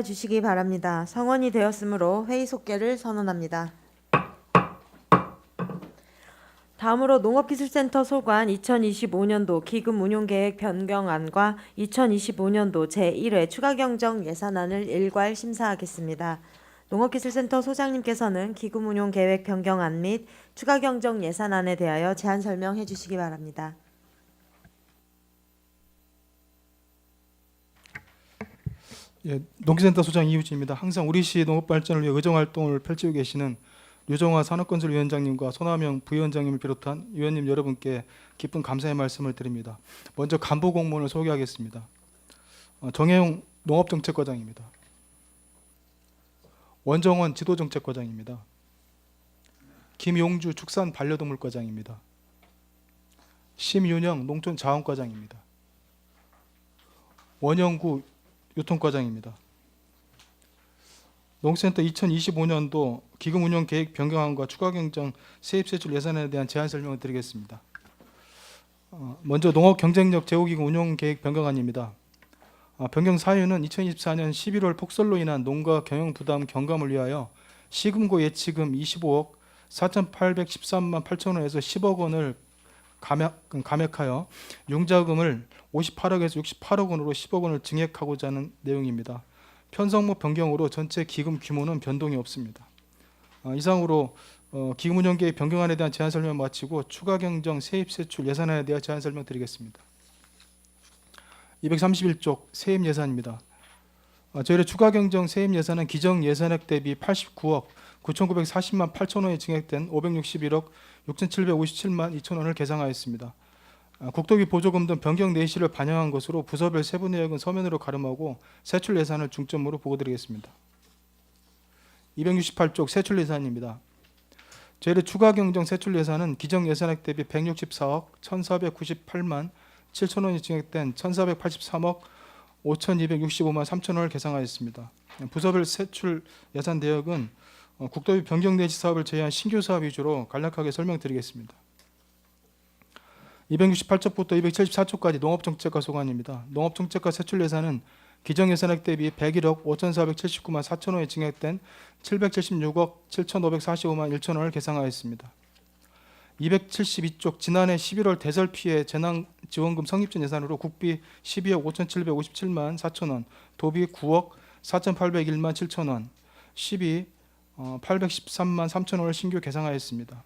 주시기 바랍니다. 성원이 되었으므로 회의 속개를 선언합니다. 다음으로 농업기술센터 소관 2025년도 기금운용계획 변경안과 2025년도 제1회 추가경정 예산안을 일괄 심사하겠습니다. 농업기술센터 소장님께서는 기금운용계획 변경안 및 추가경정 예산안에 대하여 제안 설명해 주시기 바랍니다. 예, 농기센터 소장 이우진입니다. 항상 우리시 농업 발전을 위해 의정 활동을 펼치고 계시는 류정화 산업건설위원장님과 손하명 부위원장님을 비롯한 위원님 여러분께 깊은 감사의 말씀을 드립니다. 먼저 간부 공무원을 소개하겠습니다. 정혜용 농업정책과장입니다. 원정원 지도정책과장입니다. 김용주 축산반려동물과장입니다. 심윤영 농촌자원과장입니다. 원영구 유통과장입니다. 농센터 2025년도 기금운용 계획 변경안과 추가경정 세입세출 예산에 대한 제안 설명을 드리겠습니다. 먼저 농업경쟁력 제고기금 운용계획 변경안입니다. 변경 사유는 2024년 11월 폭설로 인한 농가 경영부담 경감을 위하여 시금고 예치금 25억 4,813만 8천 원에서 10억 원을 감액하여 융자금을 58억에서 68억 원으로 10억 원을 증액하고자 하는 내용입니다. 편성목 변경으로 전체 기금 규모는 변동이 없습니다. 이상으로 기금운용계획 변경안에 대한 제안 설명 마치고 추가경정 세입세출 예산안에 대한 제안 설명 드리겠습니다. 231쪽 세입 예산입니다. 저희의 추가경정 세입 예산은 기정 예산액 대비 89억 9,940만 8천 원이 증액된 561억 6,757만 2천 원을 계상하였습니다. 국토비 보조금 등 변경 내실을 반영한 것으로 부서별 세부 내역은 서면으로 가름하고 세출 예산을 중점으로 보고드리겠습니다. 268쪽 세출 예산입니다. 저희의 추가경정 세출 예산은 기정 예산액 대비 164억 1,498만 7천 원이 증액된 1,483억 5,265만 3천 원을 계상하였습니다. 부서별 세출 예산 내역은 국토비 변경 내지 사업을 제외한 신규 사업 위주로 간략하게 설명드리겠습니다. 268쪽부터 274쪽까지 농업정책과 소관입니다. 농업정책과 세출 예산은 기정 예산액 대비 101억 5,479만 4천 원이 증액된 776억 7,545만 1천 원을 계상하였습니다. 272쪽 지난해 11월 대설 피해 재난지원금 성립전 예산으로 국비 12억 5,757만 4천 원, 도비 9억 4,801만 7천 원, 시비 813만 3천 원을 신규 계상하였습니다.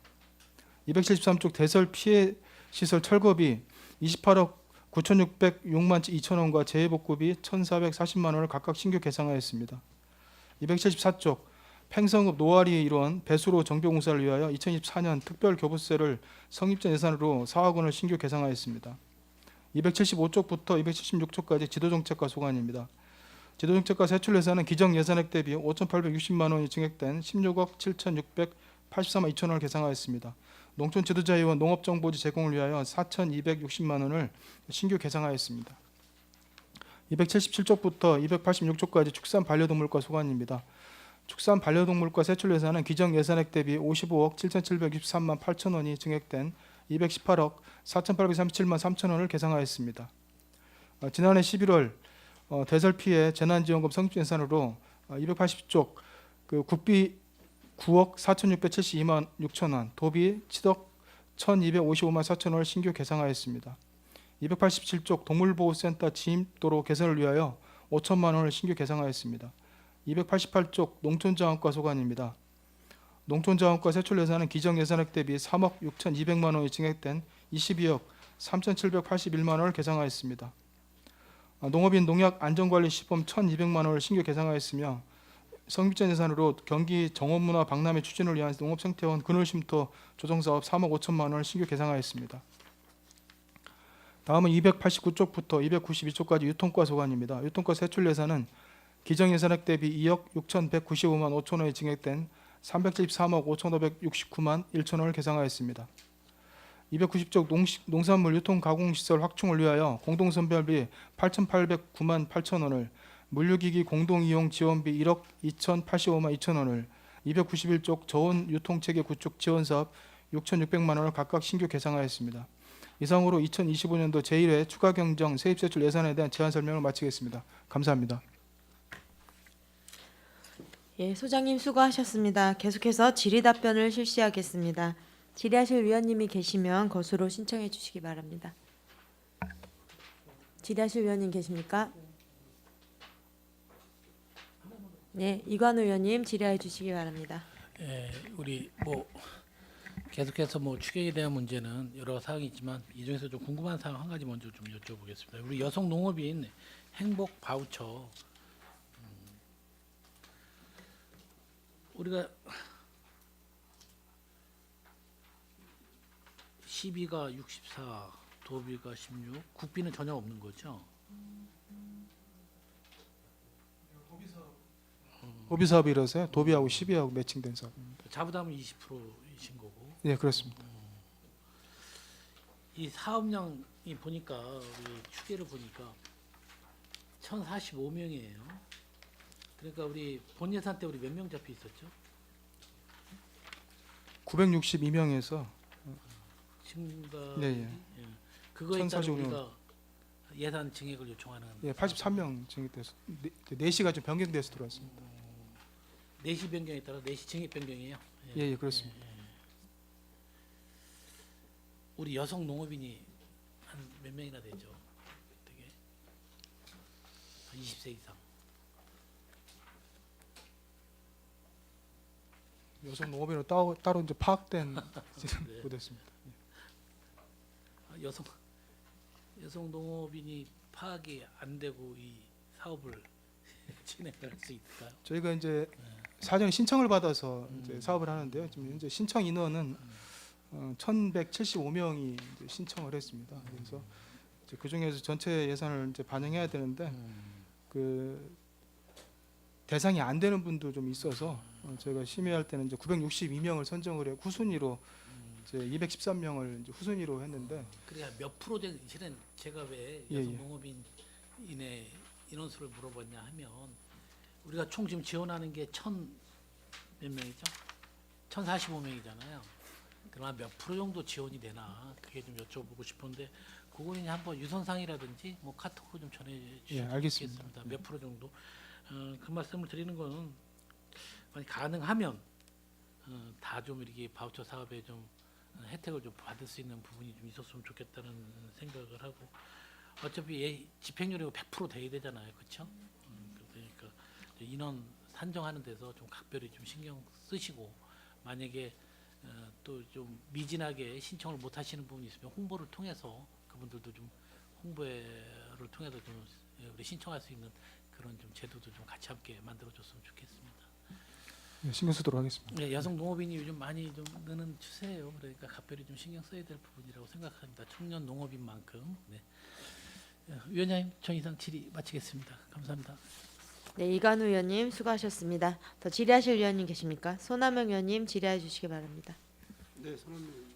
273쪽 대설 피해 시설 철거비 28억 9,606만 2천 원과 재해복구비 1,440만 원을 각각 신규 계상하였습니다. 274쪽 팽성읍 노아리 일원 배수로 정비공사를 위하여 2024년 특별교부세를 성립전 예산으로 4억 원을 신규 계상하였습니다. 275쪽부터 276쪽까지 지도정책과 소관입니다. 지도정책과 세출 예산은 기정 예산액 대비 5,860만 원이 증액된 16억 7,684만 2천 원을 계상하였습니다. 농촌 지도자회원 농업정보지 제공을 위하여 4,260만 원을 신규 계상하였습니다. 277쪽부터 286쪽까지 축산반려동물과 소관입니다. 축산반려동물과 세출 예산은 기정 예산액 대비 55억 7,763만 8천 원이 증액된 218억 4,837만 3천 원을 계상하였습니다. 지난해 11월 대설 피해 재난지원금 성립 예산으로 280쪽 국비 9억 4,672만 6천 원, 도비 7억 1,255만 4천 원을 신규 계상하였습니다. 287쪽 동물보호센터 진입도로 개선을 위하여 5천만 원을 신규 계상하였습니다. 288쪽 농촌자원과 소관입니다. 농촌자원과 세출 예산은 기정 예산액 대비 3억 6,200만 원이 증액된 22억 3,781만 원을 계상하였습니다. 농업인 농약 안전관리 시범 1,200만 원을 신규 계상하였으며 성립전 예산으로 경기 정원문화 박람회 추진을 위한 농업생태원 그늘쉼터 조성사업 3억 5천만 원을 신규 계상하였습니다. 다음은 289쪽부터 292쪽까지 유통과 소관입니다. 유통과 세출 예산은 기정 예산액 대비 2억 6,195만 5천 원이 증액된 373억 5,569만 1천 원을 계상하였습니다. 290쪽 농산물 유통 가공시설 확충을 위하여 공동선별비 8,809만 8천 원을, 물류기기 공동이용 지원비 1억 2,085만 2천 원을, 291쪽 저온 유통체계 구축 지원사업 6,600만 원을 각각 신규 계상하였습니다. 이상으로 2025년도 제1회 추가경정 세입세출 예산에 대한 제안 설명을 마치겠습니다. 감사합니다. 예, 소장님 수고하셨습니다. 계속해서 질의 답변을 실시하겠습니다. 질의하실 위원님이 계시면 것으로 신청해 주시기 바랍니다. 질의하실 위원님 계십니까? 네, 이관우 의원님 질의해 주시기 바랍니다. 예, 우리 뭐 계속해서 뭐 추경에 대한 문제는 여러 사항이 있지만 이 중에서 좀 궁금한 사항 한 가지 먼저 좀 여쭤보겠습니다. 우리 여성 농업인 행복 바우처 우리가 12가 64, 도비가 16, 국비는 전혀 없는 거죠? 도비 사업이라서요. 도비하고 12하고 매칭된 사업. 자부담은 20%이신 거고. 예, 그렇습니다. 이 사업량이 보니까 우리 추계를 보니까 1,045명이에요. 그러니까 우리 본 예산 때 우리 몇 명 잡혀 있었죠? 962명에서 증가. 예, 예. 그거에 따라 1,045 명. 우리가 예산 증액을 요청하는. 예, 83명 증액돼서 4시가 좀 변경돼서 들어왔습니다. 4시 변경에 따라 4시 증액 변경이에요. 예, 예, 그렇습니다. 우리 여성 농업인이 한 몇 명이나 되죠? 되게 20세 이상. 여성 농업인으로 따로 이제 파악된 네. 못했습니다. 여성 농업인이 파악이 안 되고 이 사업을 진행할 수 있을까요? 저희가 이제 사전에 신청을 받아서 이제 사업을 하는데요. 지금 현재 신청 인원은 1,175명이 이제 신청을 했습니다. 그래서 이제 그 중에서 전체 예산을 이제 반영해야 되는데 그 대상이 안 되는 분도 좀 있어서 저희가 심의할 때는 이제 962명을 선정을 해 후순위로 이제 213명을 이제 후순위로 했는데 그래야 몇 프로 정도 실은 제가 왜 예, 여성 예. 농업인의 인원수를 물어봤냐 하면 우리가 총 지금 지원하는 게 몇 명이죠? 1,045명이잖아요. 그러면 몇 프로 정도 지원이 되나 그게 좀 여쭤보고 싶은데 그거는 한번 유선상이라든지 뭐 카톡으로 좀 전해 예, 주시면 알겠습니다. 좋겠습니다. 몇 프로 정도 그 말씀을 드리는 거는 만약 가능하면 다 좀 이렇게 바우처 사업에 좀 혜택을 좀 받을 수 있는 부분이 좀 있었으면 좋겠다는 생각을 하고 어차피 집행률이 100% 돼야 되잖아요, 그렇죠? 그러니까 인원 산정하는 데서 좀 각별히 좀 신경 쓰시고 만약에 또 좀 미진하게 신청을 못 하시는 부분이 있으면 홍보를 통해서 그분들도 좀 홍보를 통해서 좀 우리 신청할 수 있는 그런 좀 제도도 좀 같이 함께 만들어 줬으면 좋겠습니다. 예, 신경 쓰도록 하겠습니다. 네, 여성 농업인이 요즘 많이 좀 느는 추세예요. 그러니까 각별히 좀 신경 써야 될 부분이라고 생각합니다. 청년 농업인만큼. 네. 위원장님, 전 이상 질의 마치겠습니다. 감사합니다. 네, 이관우 의원님 수고하셨습니다. 더 질의하실 위원님 계십니까? 손남영 의원님 질의해 주시기 바랍니다. 네, 손원민입니다.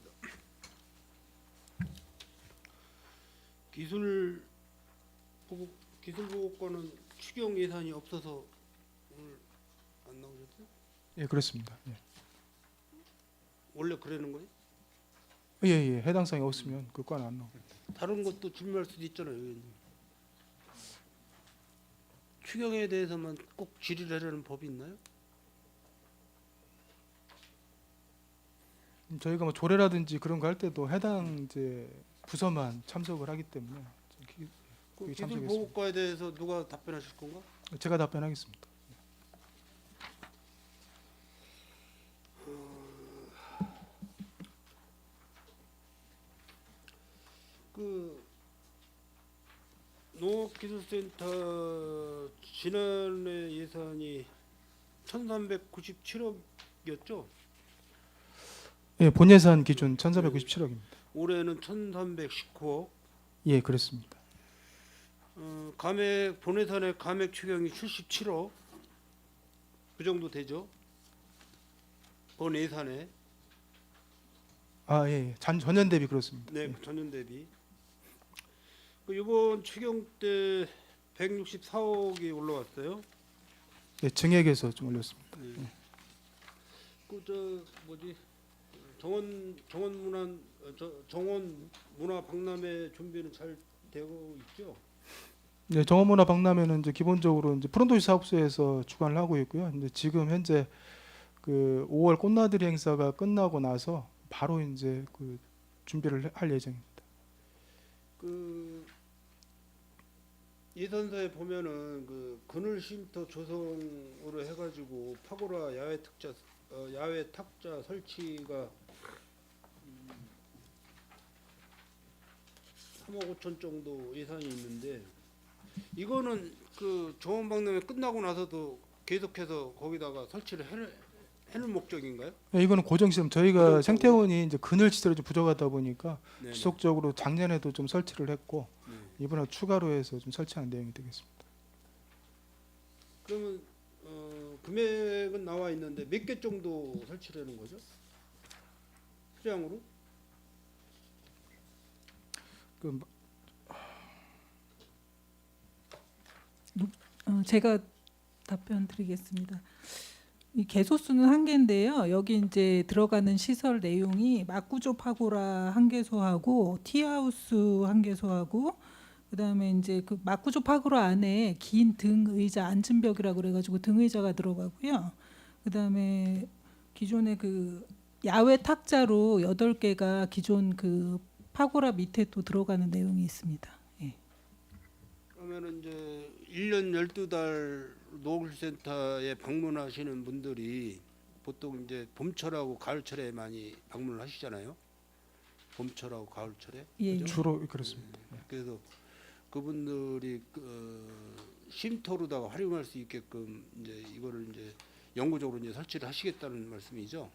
기술보호과는 추경 예산이 없어서 오늘 안 나오셨어요? 예, 그렇습니다. 예. 원래 그러는 거예요? 예, 예. 해당 사항이 없으면 그 과는 안 나옵니다. 다른 것도 준비할 수도 있잖아요, 의원님. 추경에 대해서만 꼭 질의를 하려는 법이 있나요? 저희가 뭐 조례라든지 그런 거 할 때도 해당 이제 부서만 참석을 하기 때문에 그 거기 참석했습니다. 기술보호과에 대해서 누가 답변하실 건가? 제가 답변하겠습니다. 그 농업기술센터 지난해 예산이 1,397억이었죠? 예, 본 예산 기준 1,497억입니다. 올해는 1,319억. 예, 그렇습니다. 감액 본예산의 감액 추경이 77억 그 정도 되죠? 본 예산에 아, 예, 예. 전년 대비 그렇습니다. 네 예. 전년 대비. 그 이번 추경 때 164억이 올라왔어요. 예, 증액에서 좀 올렸습니다. 네. 그저 뭐지 정원 문화 박람회 준비는 잘 되고 있죠? 네, 정원문화 박람회는 이제 기본적으로 이제 푸른도시 사업소에서 주관을 하고 있고요. 이제 지금 현재 그 5월 꽃나들이 행사가 끝나고 나서 바로 이제 그 준비를 할 예정입니다. 그 예산서에 보면은 그 그늘 쉼터 조성으로 해가지고 파고라 야외 탁자 설치가 3억 5천 정도 예산이 있는데 이거는 그 정원박람회 끝나고 나서도 계속해서 거기다가 설치를 해놓을 목적인가요? 네, 이거는 고정 시설. 저희가 고정적으로. 생태원이 이제 그늘 시설이 좀 부족하다 보니까 네네. 지속적으로 작년에도 좀 설치를 했고 네. 이번에 추가로 해서 좀 설치한 내용이 되겠습니다. 그러면 금액은 나와 있는데 몇 개 정도 설치하는 거죠? 수량으로? 그 제가 답변 드리겠습니다. 이 개소수는 한 개인데요. 여기 이제 들어가는 시설 내용이 막구조 파고라 한 개소하고 티하우스 한 개소하고 그다음에 이제 그 막구조 파고라 안에 긴 등 의자 앉은 벽이라고 그래가지고 등 의자가 들어가고요. 그다음에 기존의 그 야외 탁자로 8개가 기존 그 파고라 밑에 또 들어가는 내용이 있습니다. 예. 그러면은 이제 1년 12달 노을센터에 방문하시는 분들이 보통 이제 봄철하고 가을철에 많이 방문을 하시잖아요. 봄철하고 가을철에. 예. 그죠? 주로 그렇습니다. 그래서 그분들이 쉼터로다가 활용할 수 있게끔 이제 이거를 이제 영구적으로 이제 설치를 하시겠다는 말씀이죠.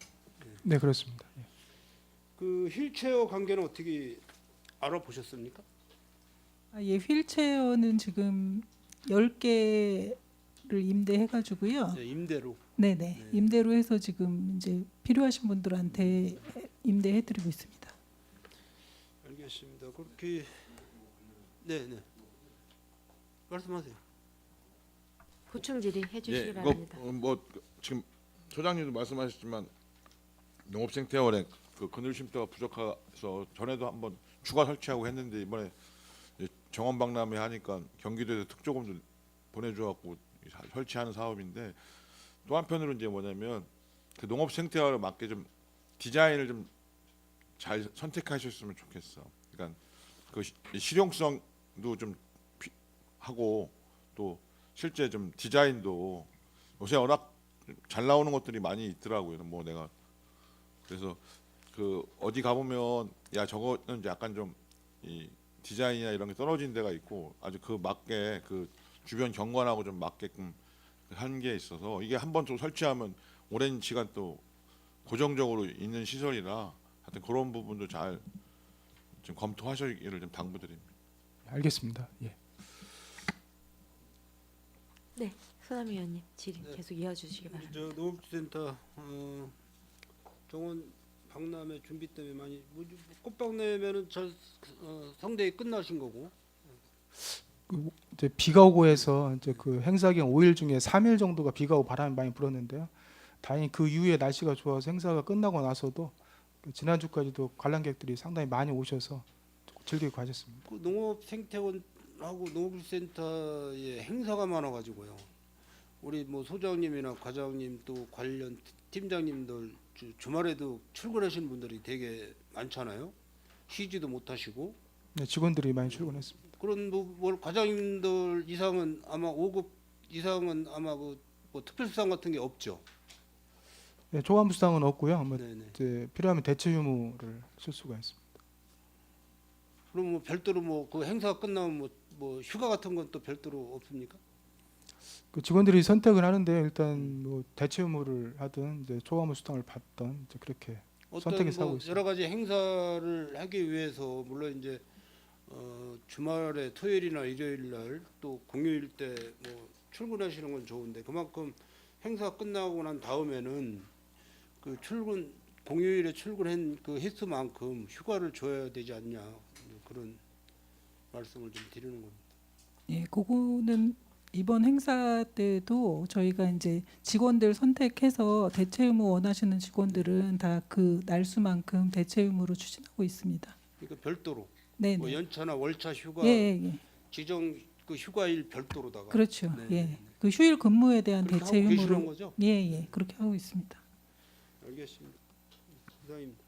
네, 그렇습니다. 예. 그 휠체어 관계는 어떻게 알아보셨습니까? 예, 휠체어는 지금 10개를 임대해가지고요. 네, 임대로. 네네, 네. 임대로 해서 지금 이제 필요하신 분들한테 임대해드리고 있습니다. 알겠습니다. 그렇게 네네 말씀하세요. 보충 질의해 주시기 예, 바랍니다. 뭐 지금 소장님도 말씀하셨지만 농업생태원에 그 그늘 쉼터가 부족해서 전에도 한번 추가 설치하고 했는데 이번에 이제 정원 박람회 하니까 경기도에서 특조금도 보내줘갖고 설치하는 사업인데 또 한편으로 이제 뭐냐면 그 농업생태화를 맞게 좀 디자인을 좀 잘 선택하셨으면 좋겠어. 그러니까 그 실용성도 좀 하고 또 실제 좀 디자인도 요새 워낙 잘 나오는 것들이 많이 있더라고요. 뭐 내가 그래서 그 어디 가보면 야 저거는 약간 좀 이 디자인이나 이런 게 떨어진 데가 있고 아주 그 맞게 그 주변 경관하고 좀 맞게끔 한 게 있어서 이게 한번 좀 설치하면 오랜 시간 또 고정적으로 있는 시설이라 하여튼 그런 부분도 잘 좀 검토하시기를 좀 당부드립니다. 알겠습니다. 예. 네, 소남 위원님 질의 네. 계속 이어주시기 바랍니다. 저 농업센터 정원 박람회 준비 때문에 많이 꽃박람회면은 성대히 끝나신 거고. 그 이제 비가 오고 해서 이제 그 행사 기간 5일 중에 3일 정도가 비가 오고 바람이 많이 불었는데요. 다행히 그 이후에 날씨가 좋아서 행사가 끝나고 나서도 그 지난주까지도 관람객들이 상당히 많이 오셔서 즐기고 가셨습니다. 그 농업생태원하고 농업센터에 행사가 많아가지고요. 우리 뭐 소장님이나 과장님 또 관련 팀장님들 주말에도 출근하시는 분들이 되게 많잖아요. 쉬지도 못하시고 네, 직원들이 많이 출근했습니다. 그런 뭐 과장님들 이상은 아마 5급 이상은 아마 뭐 특별수당 같은 게 없죠. 네, 초과부 수당은 없고요. 뭐 네네. 이제 필요하면 대체 유무를 쓸 수가 있습니다. 그럼 뭐 별도로 뭐 그 행사가 끝나면 뭐 휴가 같은 건 또 별도로 없습니까? 그 직원들이 선택을 하는데 일단 뭐 대체 유무를 하든 이제 초과부 수당을 받든 이제 그렇게 어떤 선택해서 하고 뭐 있습니다. 여러 가지 행사를 하기 위해서 물론 이제 주말에 토요일이나 일요일 날 또 공휴일 때 뭐 출근하시는 건 좋은데 그만큼 행사 끝나고 난 다음에는 그 공휴일에 출근한 그 횟수만큼 휴가를 줘야 되지 않냐 그런 말씀을 좀 드리는 겁니다. 예, 그거는 이번 행사 때도 저희가 이제 직원들 선택해서 대체 의무 원하시는 직원들은 다 그 날수만큼 대체 의무로 추진하고 있습니다. 그러니까 별도로 네, 뭐 네. 연차나 월차 휴가 예, 예, 예. 지정 그 휴가일 별도로다가. 그렇죠. 네, 예. 네. 그 휴일 근무에 대한 그렇게 대체 하고 계시는 의무를 거죠? 예, 그렇게 하고 있습니다. 알겠습니다. 이상입니다.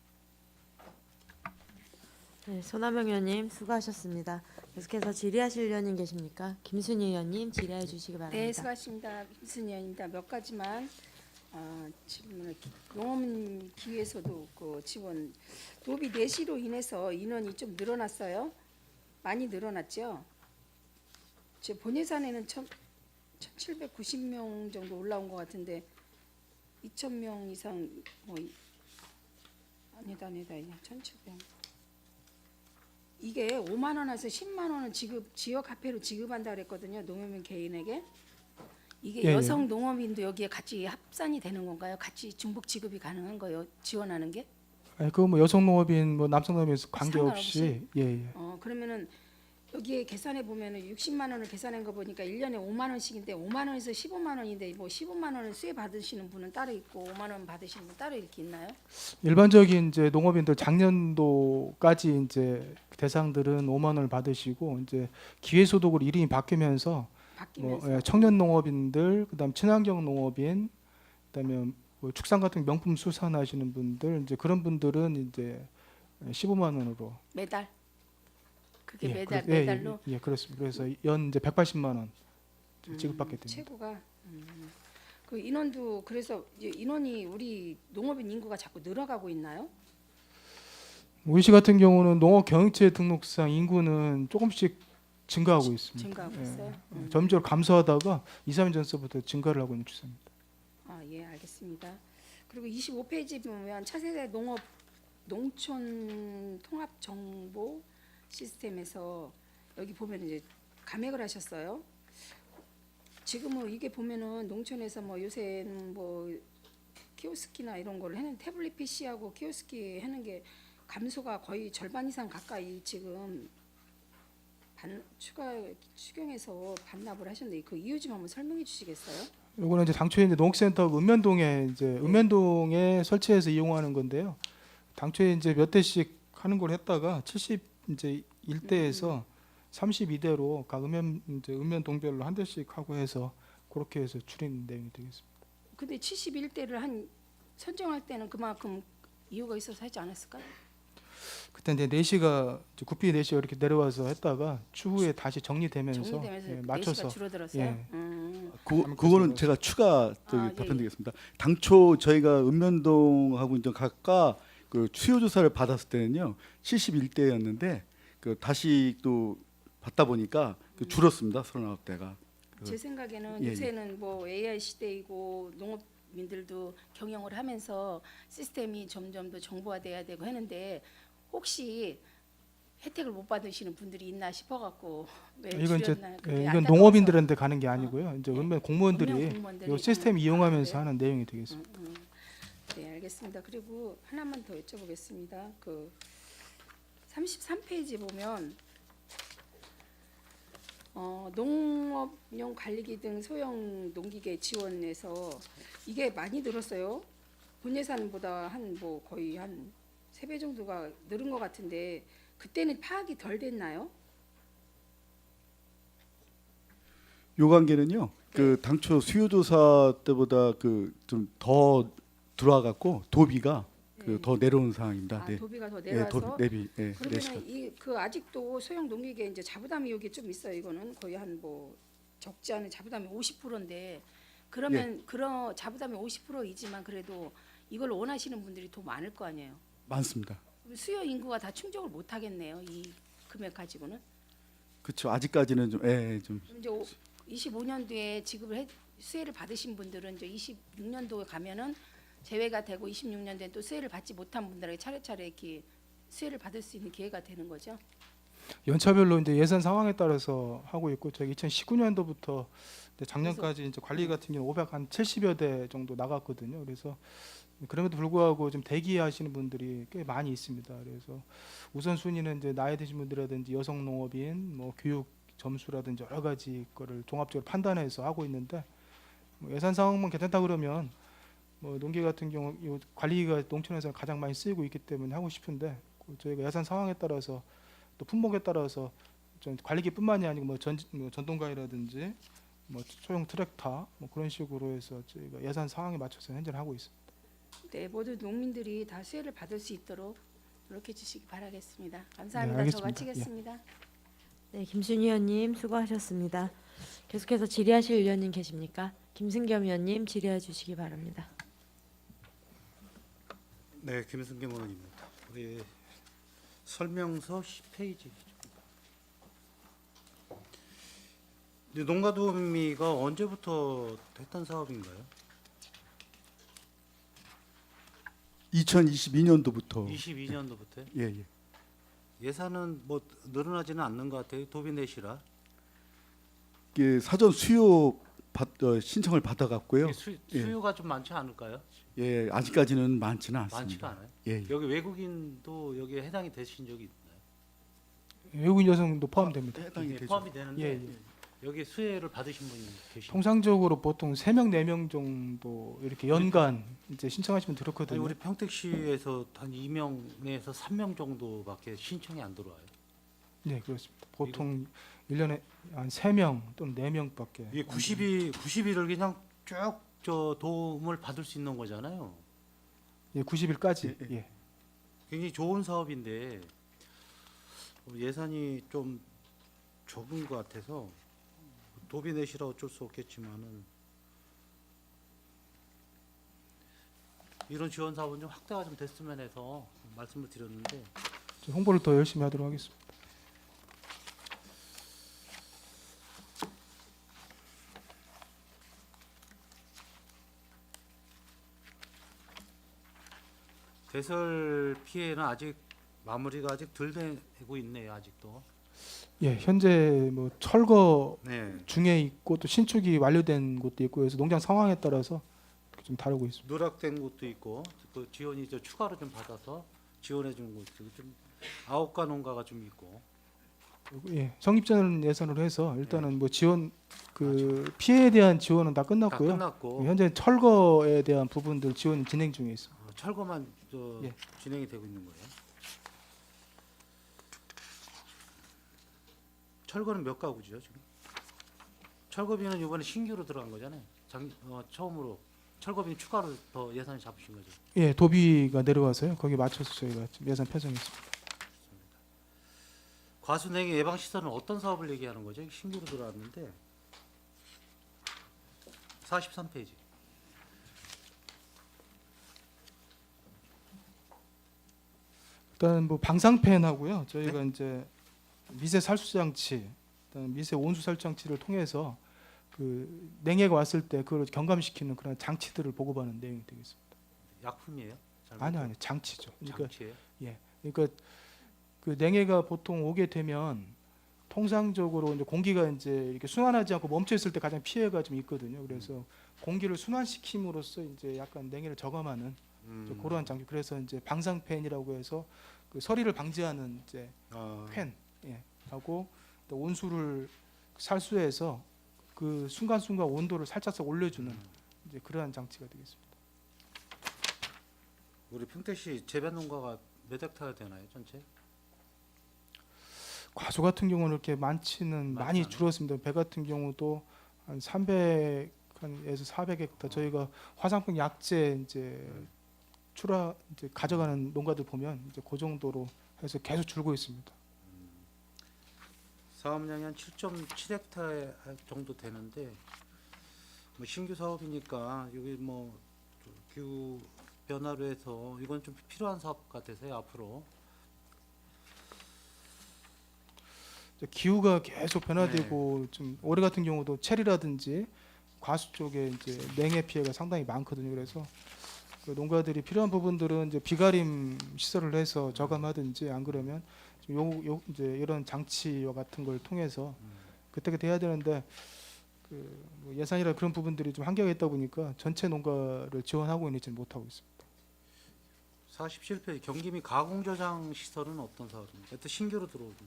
네, 손하명 의원님 수고하셨습니다. 계속해서 질의하실 의원님 계십니까? 김순희 의원님 질의해 주시기 바랍니다. 네, 수고하십니다. 김순희 의원입니다. 몇 가지만 질문을 농업 기회에서도 그 지원 도비 내시로 인해서 인원이 좀 늘어났어요. 많이 늘어났죠. 제 본 예산에는 1,790명 정도 올라온 것 같은데 2,000명 이상 뭐 아니다 1,700. 이게 5만 원에서 10만 원은 지역 화폐로 지급한다 그랬거든요. 농업인 개인에게. 이게 예, 예. 여성 농업인도 여기에 같이 합산이 되는 건가요? 같이 중복 지급이 가능한 거예요? 지원하는 게? 아니, 그거 뭐 여성 농업인 뭐 남성 농업인 관계없이 예. 그러면은 여기에 계산해 보면은 60만 원을 계산한 거 보니까 1년에 5만 원씩인데 5만 원에서 15만 원인데 뭐 15만 원을 수혜 받으시는 분은 따로 있고 5만 원 받으시는 분 따로 이렇게 있나요? 일반적인 이제 농업인들 작년도까지 이제 대상들은 5만 원을 받으시고 이제 기회소득으로 이름이 바뀌면서 바뀌면서 뭐 청년 농업인들, 그다음 친환경 농업인, 그다음에 뭐 축산 같은 명품 수산하시는 분들 이제 그런 분들은 이제 15만 원으로 매달 그게 예, 매달로 예, 그렇습니다. 그래서 연 이제 180만 원 지급받게 됩니다. 최고가 그 인원도 그래서 이제 인원이 우리 농업인 인구가 자꾸 늘어가고 있나요? 우리 시 같은 경우는 농업 경영체 등록상 인구는 조금씩 증가하고 있습니다. 증가하고 있어요. 점점 감소하다가 2, 3년 전서부터 증가를 하고 있는 추세입니다. 예, 알겠습니다. 그리고 25페이지 보면 차세대 농촌 통합 정보 시스템에서 여기 보면 이제 감액을 하셨어요. 지금은 이게 보면은 농촌에서 뭐 요새는 뭐 키오스키나 이런 걸 해는 태블릿 PC하고 키오스키 하는 게 감소가 거의 절반 이상 가까이 지금 추경해서 반납을 하셨는데 그 이유 좀 한번 설명해 주시겠어요? 이거는 이제 당초에 이제 농업센터 읍면동에 이제 읍면동에 설치해서 이용하는 건데요. 당초에 이제 몇 대씩 하는 걸 했다가 70 이제 1대에서 32대로 각 읍면 동별로 한 대씩 하고 해서 그렇게 해서 줄인 내용이 되겠습니다. 근데 71대를 한 선정할 때는 그만큼 이유가 있어서 하지 않았을까요? 그때 이제 4시가 구피 4시가 이렇게 내려와서 했다가 추후에 다시 정리되면서 정리되면서 예, 4시가 맞춰서 줄어들었어요. 예. 그거는 제가 추가 예, 답변드리겠습니다. 당초 저희가 읍면동하고 이제 각각 그 수요 조사를 받았을 때는요 71대였는데 그 다시 또 받다 보니까 그 줄었습니다. 39대가. 제 생각에는 예, 예. 요새는 뭐 AI 시대이고 농업민들도 경영을 하면서 시스템이 점점 더 정보화돼야 되고 하는데 혹시 혜택을 못 받으시는 분들이 있나 싶어갖고 왜 이건 이제 줄였나 그게 이건 안타까워서. 농업인들한테 가는 게 아니고요. 이제 예. 읍면 공무원들이 읍면 공무원들이, 이 시스템 이용하면서 그래요? 하는 내용이 되겠습니다. 네, 알겠습니다. 그리고 하나만 더 여쭤보겠습니다. 그 33페이지 보면 농업용 관리기 등 소형 농기계 지원에서 이게 많이 늘었어요. 본 예산보다 한 뭐 거의 한 3배 정도가 늘은 것 같은데 그때는 파악이 덜 됐나요? 요 관계는요. 그 당초 수요 조사 때보다 그 좀 더 들어와갖고 도비가 그 더 내려온 상황입니다. 네. 도비가 더 예, 내려와서 내비 내시가. 그러면 이 아직도 소형 농기계 이제 자부담이 여기 좀 있어요. 이거는 거의 한 뭐 적지 않은 자부담이 50%인데 그러면 그런 자부담이 50%이지만 그래도 이걸 원하시는 분들이 더 많을 거 아니에요. 많습니다. 수요 인구가 다 충족을 못 하겠네요. 이 금액 가지고는. 그렇죠. 아직까지는 좀 그럼 이제 25년도에 수혜를 받으신 분들은 이제 26년도에 가면은 제외가 되고 26년도에 또 수혜를 받지 못한 분들에게 차례차례 이렇게 수혜를 받을 수 있는 기회가 되는 거죠. 연차별로 이제 예산 상황에 따라서 하고 있고 저희 2019년도부터 작년까지 이제 관리 같은 경우 570여 대 정도 나갔거든요. 그래서 그럼에도 불구하고 좀 대기하시는 분들이 꽤 많이 있습니다. 그래서 우선 순위는 이제 나이 드신 분들이라든지 여성 농업인, 뭐 교육 점수라든지 여러 가지 거를 종합적으로 판단해서 하고 있는데 뭐 예산 상황만 괜찮다 그러면 뭐 농기 같은 경우 이 관리가 농촌에서 가장 많이 쓰이고 있기 때문에 하고 싶은데 저희가 예산 상황에 따라서 또 품목에 따라서 관리기뿐만이 아니고 뭐 전동가위라든지 뭐 소형 트랙터 뭐 그런 식으로 해서 저희가 예산 상황에 맞춰서 현재는 하고 있습니다. 네, 모두 농민들이 다 수혜를 받을 수 있도록 노력해 주시기 바라겠습니다. 네, 감사합니다. 저 알겠습니다. 마치겠습니다. 네, 김순희 의원님 수고하셨습니다. 계속해서 질의하실 의원님 계십니까? 김승겸 의원님 질의해 주시기 바랍니다. 네, 김승겸 의원입니다. 우리 설명서 10페이지. 농가도우미가 언제부터 했던 사업인가요? 2022년도부터 22년도부터. 예, 예. 예산은 뭐 늘어나지는 않는 것 같아요. 도비 내시라. 이게 사전 수요 신청을 받아갔고요. 수요가 좀 많지 않을까요? 예, 아직까지는 많지는 않습니다. 많지가 않아요. 예, 예. 여기 외국인도 여기에 해당이 되신 적이 있나요? 외국인 여성도 포함됩니다. 해당이 예, 되죠. 포함이 되는데 예, 예. 여기 수혜를 받으신 분이 계신. 통상적으로 보통 3명, 4명 정도 이렇게 연간 이제 신청하시면 아니, 들었거든요. 우리 평택시에서 한 2명에서 3명 정도밖에 신청이 안 들어와요. 네, 그렇습니다. 보통 1년에 한 3명 또는 4명밖에. 이게 90일을 그냥 쭉 저 도움을 받을 수 있는 거잖아요. 예, 90일까지. 예, 예. 굉장히 좋은 사업인데 예산이 좀 적은 것 같아서 도비 내시라 어쩔 수 없겠지만은 이런 지원 사업은 좀 확대가 좀 됐으면 해서 말씀을 드렸는데 저 홍보를 더 열심히 하도록 하겠습니다. 대설 피해는 아직 마무리가 아직 덜 되고 있네요. 아직도. 예, 현재 뭐 철거 네. 중에 있고 또 신축이 완료된 곳도 있고 해서 농장 상황에 따라서 좀 다르고 있습니다. 누락된 곳도 있고 그 지원이 저 추가로 좀 받아서 지원해 주는 곳도 있고 좀 아홉가 농가가 좀 있고 예, 성립전 예산으로 해서 일단은 뭐 지원 그 피해에 대한 지원은 다 다 끝났고요. 끝났고 현재 철거에 대한 부분들 지원 진행 중에 있습니다. 철거만 저 예. 진행이 되고 있는 거예요. 철거는 몇 가구죠 지금? 철거비는 이번에 신규로 들어간 거잖아요. 처음으로 철거비 추가로 더 예산을 잡으신 거죠. 예, 도비가 내려와서요. 거기에 맞춰서 저희가 지금 예산 편성했습니다. 과수냉이 예방 시설은 어떤 사업을 얘기하는 거죠? 신규로 들어왔는데 43페이지. 일단 뭐 방사팬하고요. 저희가 이제 미세 살수 장치, 일단 미세 온수 살수 장치를 통해서 그 냉해가 왔을 때 그걸 경감시키는 그런 장치들을 보급하는 내용이 되겠습니다. 약품이에요? 아니요, 장치죠. 그러니까 장치예요? 그러니까 그 냉해가 보통 오게 되면 통상적으로 이제 공기가 이제 이렇게 순환하지 않고 멈춰 있을 때 가장 피해가 좀 있거든요. 그래서 공기를 순환시킴으로써 이제 약간 냉해를 저감하는 이제 그러한 장치. 그래서 이제 방사팬이라고 해서 그 서리를 방지하는 이제 팬 하고 또 온수를 살수해서 그 순간순간 온도를 살짝씩 올려주는 이제 그러한 장치가 되겠습니다. 우리 평택시 재배 농가가 몇 헥타가 되나요, 전체? 과수 같은 경우는 이렇게 많지는 많이 않아요? 줄었습니다. 배 같은 경우도 한 300에서 400헥타. 저희가 화상품 약재 이제 이제 가져가는 농가들 보면 이제 그 정도로 해서 계속 줄고 있습니다. 사업량이 한 7.7헥타 정도 되는데 뭐 신규 사업이니까 여기 뭐 기후 변화로 해서 이건 좀 필요한 사업 같아서요 앞으로. 이제 기후가 계속 변화되고 좀 올해 같은 경우도 체리라든지 과수 쪽에 이제 냉해 피해가 상당히 많거든요. 그래서 그 농가들이 필요한 부분들은 이제 비가림 시설을 해서 저감하든지 안 그러면 요 이제 이런 장치와 같은 걸 통해서 그때그때 해야 되는데 그뭐 예산이라 그런 부분들이 좀 한계가 있다 보니까 전체 농가를 지원하고 있지는 못하고 있습니다. 47페이지 경기 및 가공 저장 시설은 어떤 사업입니까? 또 신규로 들어옵니다.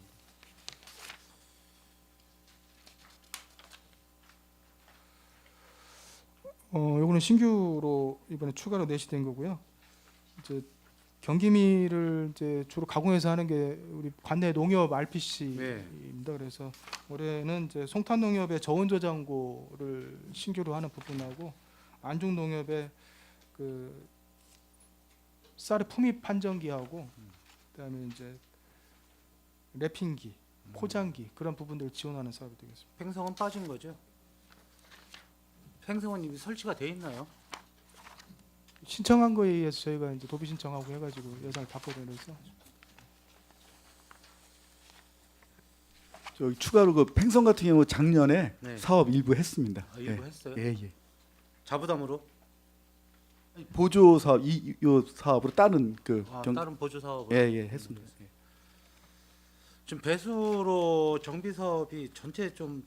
요거는 신규로 이번에 추가로 내시된 거고요. 이제 경기미를 이제 주로 가공해서 하는 게 우리 관내 농협 RPC입니다. 네. 그래서 올해는 이제 송탄농협의 저온 저장고를 신규로 하는 부분하고 안중농협의 그 쌀의 품위 판정기하고 그다음에 이제 랩핑기, 포장기 그런 부분들을 지원하는 사업이 되겠습니다. 횡성은 빠진 거죠? 횡성은 이미 설치가 돼 있나요? 신청한 거에 의해서 저희가 이제 도비 신청하고 해가지고 예산을 바꿔드려서 저 추가로 그 팽성 같은 경우 작년에 네. 사업 일부 했습니다. 아, 일부 했어요? 예, 예. 자부담으로? 보조 사업 요 사업으로 다른 그 다른 보조 사업을? 예, 예, 했습니다. 예. 지금 배수로 정비 사업이 전체 좀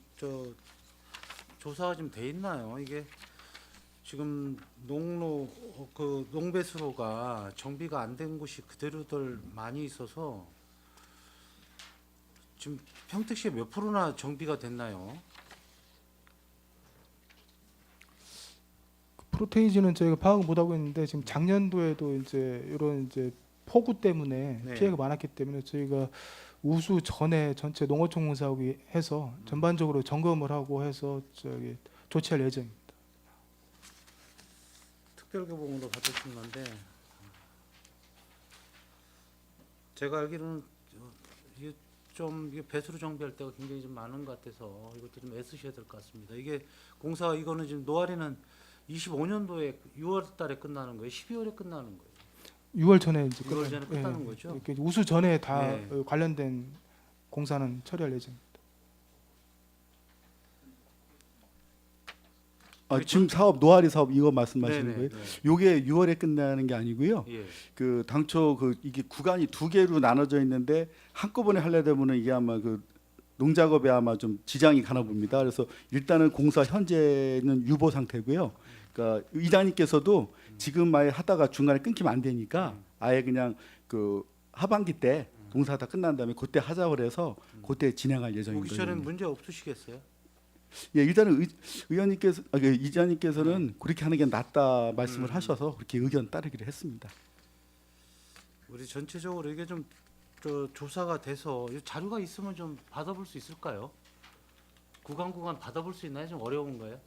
조사가 좀 돼 있나요? 이게 지금 농로 그 농배수로가 정비가 안 된 곳이 그대로들 많이 있어서 지금 평택시에 몇 프로나 정비가 됐나요? 프로테이지는 저희가 파악을 못 하고 있는데 지금 작년도에도 이제 이런 이제 폭우 때문에 네. 피해가 많았기 때문에 저희가 우수 전에 전체 농어촌공사하고 해서 전반적으로 점검을 하고 해서 저기 조치할 예정입니다. 특별교통으로 받으신 건데 제가 알기로는 이게 좀 이게 배수로 정비할 때가 굉장히 좀 많은 것 같아서 이것도 좀 애쓰셔야 될 것 같습니다. 이게 공사 이거는 지금 노아리는 25년도에 6월달에 끝나는 거예요. 12월에 끝나는 거예요. 6월 전에 이제 6월 전에 끝나는 거죠? 이렇게 우수 전에 다 네. 관련된 공사는 처리할 예정입니다. 지금 사업 노아리 사업 이거 말씀하시는 네네, 거예요? 네. 요게 6월에 끝나는 게 아니고요. 예. 그 당초 그 이게 구간이 두 개로 나눠져 있는데 한꺼번에 하려 되면은 이게 아마 그 농작업에 아마 좀 지장이 가나 봅니다. 그래서 일단은 공사 현재는 유보 상태고요. 그러니까 이장님께서도 지금 아예 하다가 중간에 끊기면 안 되니까 아예 그냥 그 하반기 때 공사 다 끝난 다음에 그때 하자고 해서 그때 진행할 오기 예정입니다. 전에는 문제 없으시겠어요? 예, 일단은 의원님께서 이장님께서는 그렇게 하는 게 낫다 말씀을 하셔서 그렇게 의견 따르기로 했습니다. 우리 전체적으로 이게 좀 조사가 돼서 이 자료가 있으면 좀 받아볼 수 있을까요? 구간 받아볼 수 있나요? 좀 어려운가요?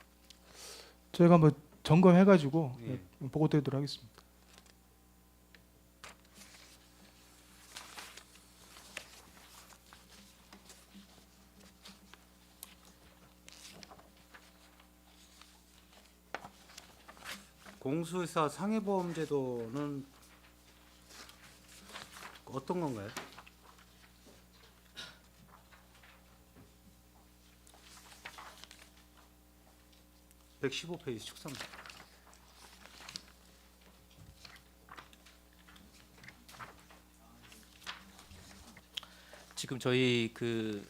저희가 한번 점검해가지고 예. 보고드리도록 하겠습니다. 공수의사 상해보험제도는 어떤 건가요? (115페이지) 축산. 지금 저희 그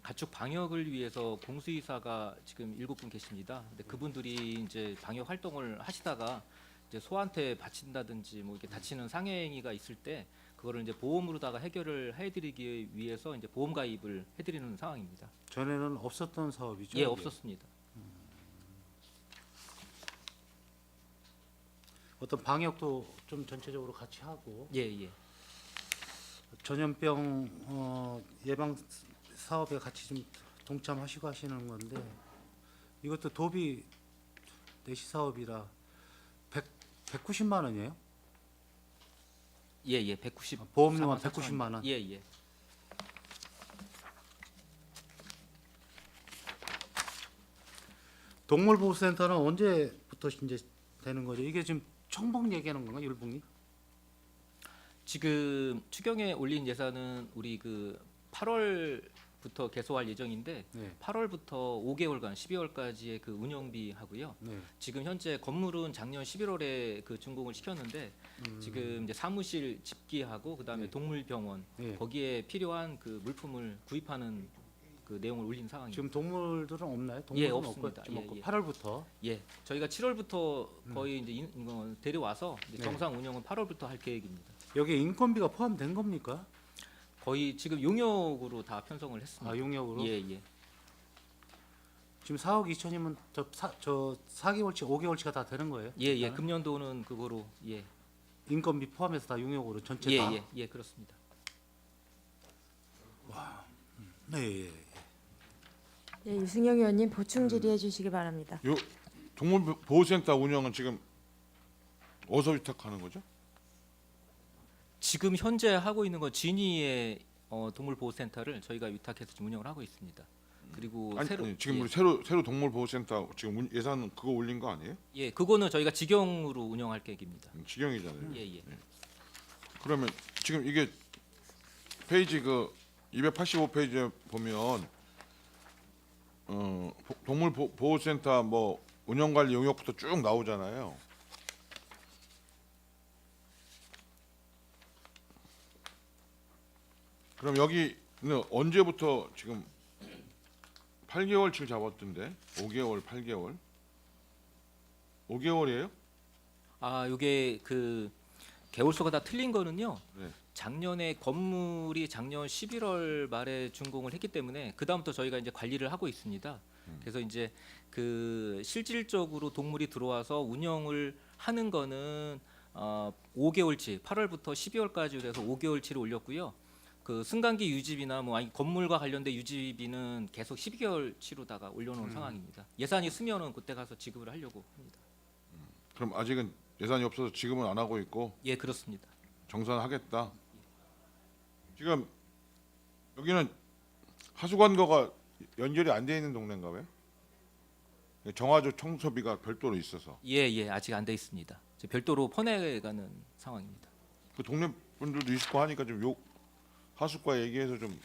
가축 방역을 위해서 공수의사가 지금 7분 계십니다. 근데 그분들이 이제 방역 활동을 하시다가 이제 소한테 바친다든지 뭐 이렇게 다치는 상해 행위가 있을 때 그거를 이제 보험으로다가 해결을 해드리기 위해서 이제 보험 가입을 해드리는 상황입니다. 전에는 없었던 사업이죠? 예, 이게? 없었습니다. 어떤 방역도 좀 전체적으로 같이 하고 예, 예. 전염병 예방 사업에 같이 좀 동참하시고 하시는 건데 이것도 도비 내시 사업이라 190만 원이에요? 예, 예. 190 보험료만 4만 4천 190만 원. 예, 예. 동물보호센터는 언제부터 이제 되는 거죠? 이게 지금 청봉 얘기하는 건가, 율봉이? 지금 추경에 올린 예산은 우리 그 8월부터 개소할 예정인데 네. 8월부터 5개월간 12월까지의 그 운영비 하고요. 네. 지금 현재 건물은 작년 11월에 그 준공을 시켰는데 지금 이제 사무실 집기하고 그다음에 네. 동물병원 네. 거기에 필요한 그 물품을 구입하는 그 내용을 올린 상황입니다. 지금 동물들은 없나요? 예, 동물은 없습니다. 없고, 예, 예. 8월부터. 예, 저희가 7월부터 거의 이제 데려와서 이제 네. 정상 운영은 8월부터 할 계획입니다. 여기 인건비가 포함된 겁니까? 거의 지금 용역으로 다 편성을 했습니다. 아, 용역으로? 예, 예. 지금 4억 2천이면 저 4개월치, 5개월치가 다 되는 거예요? 예, 예. 아. 금년도는 그거로 예. 인건비 포함해서 다 용역으로 전체 예, 다. 예, 예, 그렇습니다. 네. 예, 예. 예, 유승영 의원님 보충 질의해 주시기 바랍니다. 요 동물보호센터 운영은 지금 어디서 위탁하는 거죠? 지금 현재 하고 있는 건 진이의 동물보호센터를 저희가 위탁해서 지금 운영을 하고 있습니다. 그리고 아니, 새로 아니, 지금 예, 우리 새로 동물보호센터 지금 예산 그거 올린 거 아니에요? 예, 그거는 저희가 직영으로 운영할 계획입니다. 직영이잖아요. 예, 예. 그러면 지금 이게 페이지 그 285페이지에 보면 동물보호센터 뭐 운영관리 용역부터 쭉 나오잖아요. 그럼 여기는 언제부터 지금 8개월치 잡았던데 5개월, 8개월, 5개월이에요? 아, 요게 그 개월수가 다 틀린 거는요. 네. 작년에 건물이 작년 11월 말에 준공을 했기 때문에 그 다음부터 저희가 이제 관리를 하고 있습니다. 그래서 이제 그 실질적으로 동물이 들어와서 운영을 하는 거는 5개월치, 8월부터 12월까지 해서 5개월치를 올렸고요. 그 승강기 유지비나 뭐 아니 건물과 관련된 유지비는 계속 12개월치로다가 올려놓은 상황입니다. 예산이 쓰면은 그때 가서 지급을 하려고 합니다. 그럼 아직은 예산이 없어서 지금은 안 하고 있고 예, 그렇습니다. 정산하겠다. 지금 여기는 하수관과가 연결이 안 돼 있는 동네인가 봐요? 정화조 청소비가 별도로 있어서 예, 예, 아직 안 돼 있습니다. 이제 별도로 퍼내가는 상황입니다. 그 동네 분들도 있고 하니까 좀 요 하수과 얘기해서 좀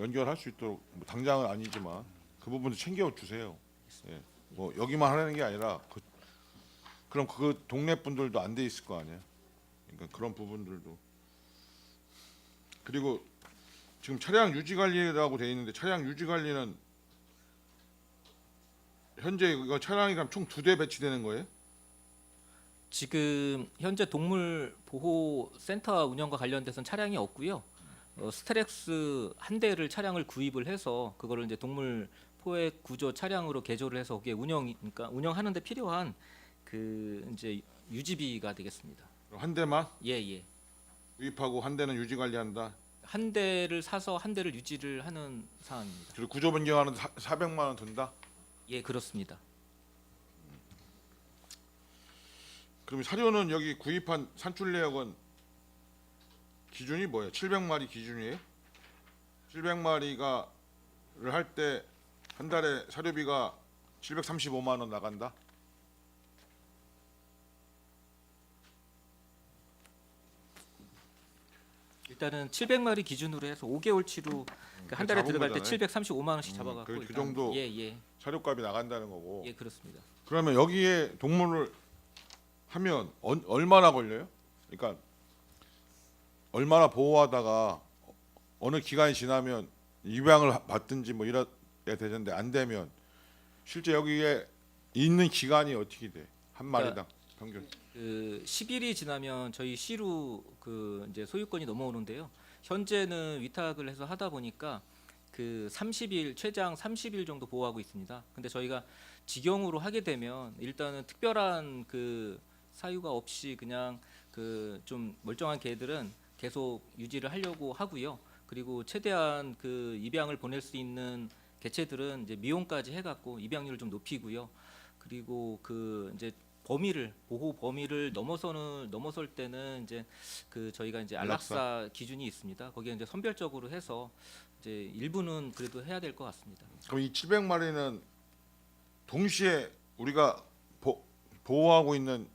연결할 수 있도록 뭐 당장은 아니지만 그 부분도 챙겨 주세요. 예. 뭐 여기만 하라는 게 아니라 그럼 그 동네 분들도 안 돼 있을 거 아니에요. 그러니까 그런 부분들도 그리고 지금 차량 유지 관리라고 돼 있는데 차량 유지 관리는 현재 이거 차량이 그럼 총 2대 배치되는 거예요? 지금 현재 동물 보호 센터 운영과 관련돼서는 차량이 없고요. 스트렉스 한 대를 차량을 구입을 해서 그거를 이제 동물 포획 구조 차량으로 개조를 해서 거기에 그러니까 운영하는데 필요한 그 이제 유지비가 되겠습니다. 한 대만 예, 예. 구입하고 한 대는 유지 관리한다. 한 대를 사서 한 대를 유지를 하는 상황입니다. 그리고 구조 변경하는 400만 원 든다. 예, 그렇습니다. 그럼 사료는 여기 구입한 산출 내역은 기준이 뭐예요? 700마리 기준이에요? 700마리가를 할 때 한 달에 사료비가 735만 원 나간다. 일단은 700마리 기준으로 해서 5개월치로 한 달에 잡은 들어갈 때 거잖아요. 735만 원씩 잡아갖고 그 일단 정도 예, 예, 사료값이 나간다는 거고. 예, 그렇습니다. 그러면 여기에 동물을 하면 얼마나 걸려요? 그러니까 얼마나 보호하다가 어느 기간이 지나면 입양을 받든지 뭐 이래야 되는데 안 되면 실제 여기에 있는 기간이 어떻게 돼? 한 마리당 평균. 그 10일이 지나면 저희 시루 그 이제 소유권이 넘어오는데요. 현재는 위탁을 해서 하다 보니까 그 30일 최장 30일 정도 보호하고 있습니다. 근데 저희가 직영으로 하게 되면 일단은 특별한 그 사유가 없이 그냥 그 좀 멀쩡한 개들은 계속 유지를 하려고 하고요. 그리고 최대한 그 입양을 보낼 수 있는 개체들은 이제 미용까지 해갖고 입양률을 좀 높이고요. 그리고 그 이제 보호 범위를 넘어설 때는 이제 그 저희가 이제 안락사 기준이 있습니다. 거기에 이제 선별적으로 해서 이제 일부는 그래도 해야 될 것 같습니다. 그럼 이 700마리는 동시에 우리가 보호하고 있는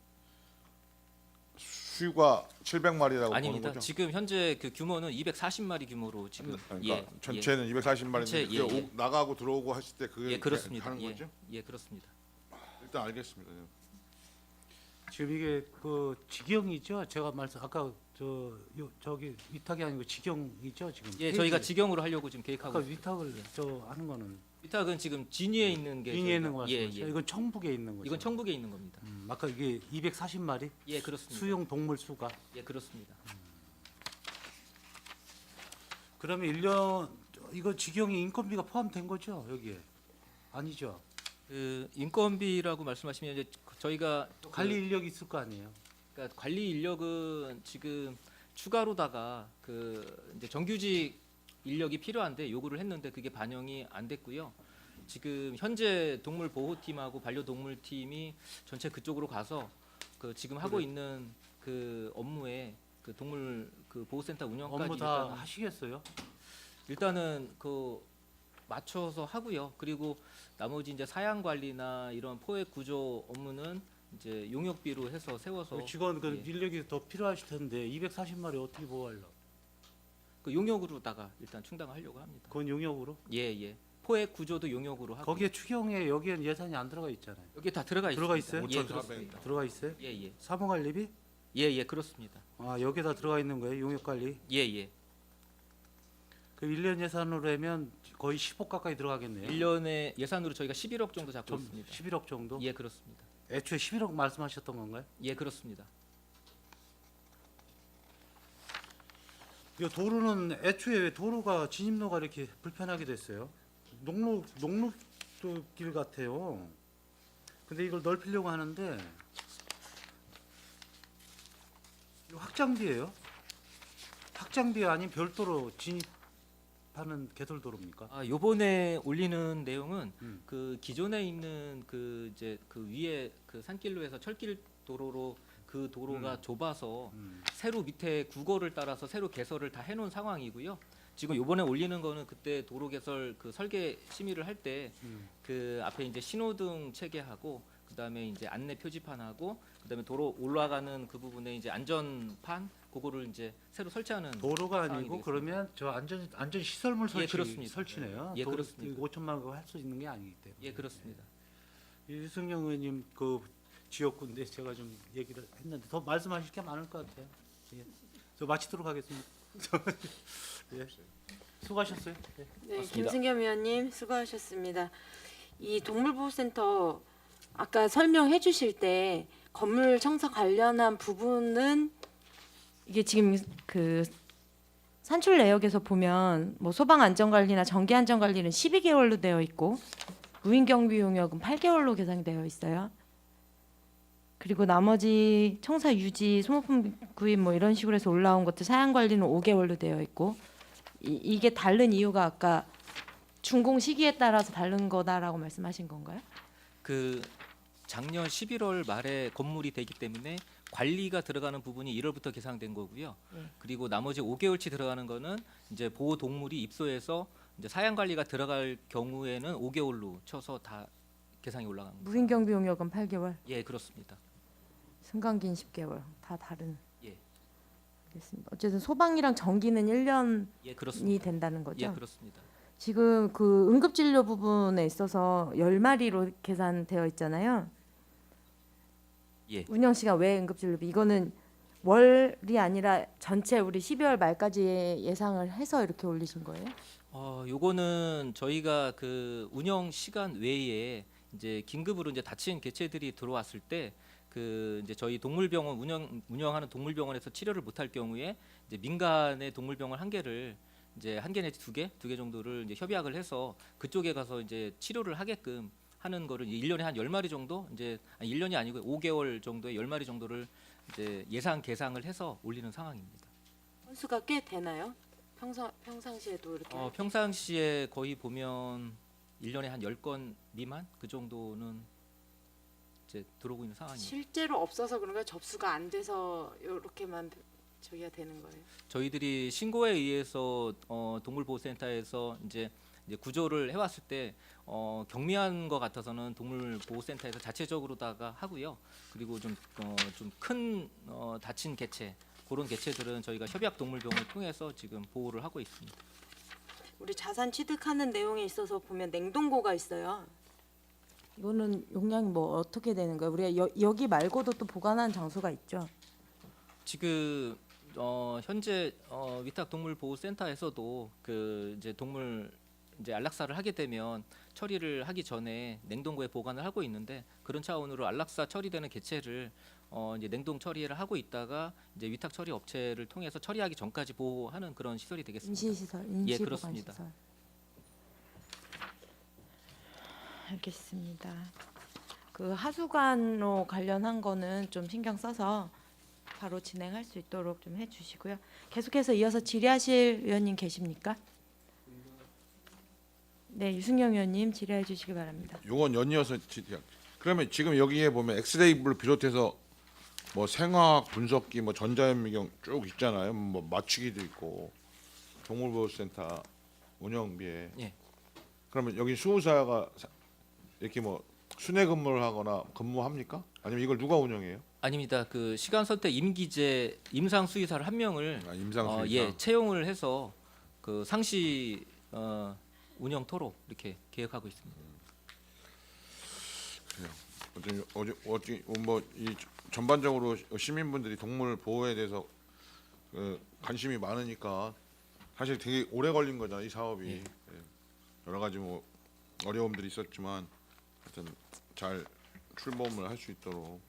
수가 700마리라고 보는 아닙니다. 거죠? 지금 현재 그 규모는 240마리 규모로 지금 그러니까 전체는 240마리인데 전체, 그게 예, 예. 나가고 들어오고 했을 때 그게 예, 그렇습니다. 하는 예, 거죠? 예, 그렇습니다. 일단 알겠습니다. 지금 이게 그 직영이죠. 제가 아까 저기 위탁이 아니고 직영이죠 지금. 예, 저희가 직영으로 하려고 지금 계획하고 아까 있습니다. 위탁을 저 하는 거는 위탁은 지금 진위에 있는 게 인위에 있는 거 저희가- 예, 말씀하시죠? 예. 이건 청북에 있는 거죠. 이건 청북에 있는 겁니다. 아까 이게 240마리 예, 그렇습니다. 수용 동물 수가. 예, 그렇습니다. 그러면 1년 이거 직영이 인건비가 포함된 거죠 여기에? 아니죠. 그 인건비라고 말씀하시면 이제 저희가 또 관리 인력이 있을 거 아니에요. 그러니까 관리 인력은 지금 추가로다가 그 이제 정규직 인력이 필요한데 요구를 했는데 그게 반영이 안 됐고요. 지금 현재 동물 보호팀하고 반려동물 팀이 전체 그쪽으로 가서 그 지금 하고 있는 그 업무에 그 동물 그 보호센터 운영까지 업무 다 하시겠어요? 일단은 그 맞춰서 하고요. 그리고 나머지 이제 사양 관리나 이런 포획 구조 업무는 이제 용역비로 해서 세워서 직원 그 예. 인력이 더 필요하실 텐데 240마리 어떻게 보호하려고? 그 용역으로다가 일단 충당하려고 합니다. 그건 용역으로? 예, 예. 포획 구조도 용역으로 하고 거기에 추경에 여기엔 예산이 안 들어가 있잖아요. 여기 다 들어가 있습니다. 들어가 있어요? 예, 5,400. 그렇습니다. 들어가 있어요? 예, 예. 사무관리비? 예, 예, 그렇습니다. 아 여기다 들어가 있는 거예요? 용역관리? 예, 예. 그 1년 예산으로 하면 거의 10억 가까이 들어가겠네요. 1년에 예산으로 저희가 11억 정도 잡고 좀 있습니다. 11억 정도? 예, 그렇습니다. 애초에 11억 말씀하셨던 건가요? 예, 그렇습니다. 이 도로는 애초에 왜 도로가 진입로가 이렇게 불편하게 됐어요? 녹록길 같아요. 근데 이걸 넓히려고 하는데 이거 확장비예요? 확장비 아닌 별도로 진입하는 개설도로입니까? 아, 요번에 올리는 내용은 음. 그 기존에 있는 그 이제 그 위에 그 산길로 해서 철길 도로로 그 도로가 좁아서 새로 밑에 국어를 따라서 새로 개설을 다 해놓은 상황이고요. 지금 요번에 올리는 거는 그때 도로 개설 그 설계 심의를 할 때 그 앞에 이제 신호등 체계하고 그다음에 이제 안내 표지판하고 그다음에 도로 올라가는 그 부분에 이제 안전판 그거를 이제 새로 설치하는 도로가 상황이 아니고 되겠습니다. 그러면 저 안전 시설물 예, 그렇습니다. 설치네요. 예, 그렇습니다. 5천만 원 할 수 있는 게 아니기 때문에. 예, 그렇습니다. 유승영 의원님 그 지역구인데 제가 좀 얘기를 했는데 더 말씀하실 게 많을 것 같아요. 예. 저 마치도록 하겠습니다. 예. 수고하셨어요. 예. 네, 맞습니다. 김승겸 위원님 수고하셨습니다. 이 동물보호센터 아까 설명해 주실 때 건물 청사 관련한 부분은 이게 지금 그 산출 내역에서 보면 뭐 소방 안전 관리나 전기 안전 관리는 12개월로 되어 있고 무인 경비 용역은 8개월로 계산되어 있어요. 그리고 나머지 청사 유지, 소모품 구입 뭐 이런 식으로 해서 올라온 것들 사양 관리는 5개월로 되어 있고 이게 다른 이유가 아까 준공 시기에 따라서 다른 거다라고 말씀하신 건가요? 그 작년 11월 말에 건물이 되기 때문에 관리가 들어가는 부분이 1월부터 계산된 거고요. 그리고 나머지 5개월치 들어가는 거는 이제 보호 동물이 입소해서 이제 사양 관리가 들어갈 경우에는 5개월로 쳐서 다 계산이 올라간 거예요. 무인 경비 용역은 8개월, 예, 그렇습니다. 승강기는 10개월. 다 다른. 예. 알겠습니다. 어쨌든 소방이랑 전기는 1년이 예, 그렇습니다. 된다는 거죠. 예, 그렇습니다. 지금 그 응급진료 부분에 있어서 10마리로 계산되어 있잖아요. 예. 운영 시간 외 응급진료비 이거는 월이 아니라 전체 우리 12월 말까지 예상을 해서 이렇게 올리신 거예요? 요거는 저희가 그 운영 시간 외에 이제 긴급으로 이제 다친 개체들이 들어왔을 때 그 이제 저희 동물병원 운영하는 동물병원에서 치료를 못할 경우에 이제 민간의 동물병원 한 개를 이제 한 개 내지 두 개 정도를 이제 협약을 해서 그쪽에 가서 이제 치료를 하게끔 하는 거를 1년에 한 10마리 정도 이제 1년이 아니고 5개월 정도에 10마리 정도를 이제 예상 계상을 해서 올리는 상황입니다. 건수가 꽤 되나요? 평상시에도 이렇게 평상시에 거의 보면 1년에 한 10건 미만 그 정도는 이제 들어오고 있는 상황입니다. 실제로 없어서 그런가요? 접수가 안 돼서 이렇게만 저기가 되는 거예요? 저희들이 신고에 의해서 동물보호센터에서 이제 구조를 해왔을 때 경미한 것 같아서는 동물보호센터에서 자체적으로다가 하고요. 그리고 좀 큰 다친 개체 그런 개체들은 저희가 협약 동물병원을 통해서 지금 보호를 하고 있습니다. 우리 자산 취득하는 내용에 있어서 보면 냉동고가 있어요. 이거는 용량이 뭐 어떻게 되는 거예요? 우리가 여기 말고도 또 보관하는 장소가 있죠. 지금 현재 위탁동물보호센터에서도 그 이제 동물 이제 안락사를 하게 되면 처리를 하기 전에 냉동고에 보관을 하고 있는데 그런 차원으로 안락사 처리되는 개체를 이제 냉동 처리를 하고 있다가 이제 위탁 처리 업체를 통해서 처리하기 전까지 보호하는 그런 시설이 되겠습니다. 임시시설, 예, 임시보관시설. 그렇습니다. 알겠습니다. 그 하수관로 관련한 거는 좀 신경 써서 바로 진행할 수 있도록 좀 해주시고요. 계속해서 이어서 질의하실 의원님 계십니까? 네, 유승영 의원님 질의해 주시기 바랍니다. 요건 연이어서 그러면 지금 여기에 보면 엑스레이를 비롯해서 뭐 생화학 분석기, 뭐 전자현미경 쭉 있잖아요. 뭐 맞추기도 있고 동물보호센터 운영비에. 예. 그러면 여기 수호사가 이렇게 뭐 순회 근무를 하거나 근무합니까? 아니면 이걸 누가 운영해요? 아닙니다. 그 시간 선택 임기제 임상 수의사를 한 명을 임상 수의사. 예, 채용을 해서 그 상시 운영토록 이렇게 계획하고 있습니다. 어제 뭐이 전반적으로 시민분들이 동물 보호에 대해서 관심이 많으니까 사실 되게 오래 걸린 거잖아요, 이 사업이. 예. 예. 여러 가지 뭐 어려움들이 있었지만 하여튼 잘 출범을 할 수 있도록.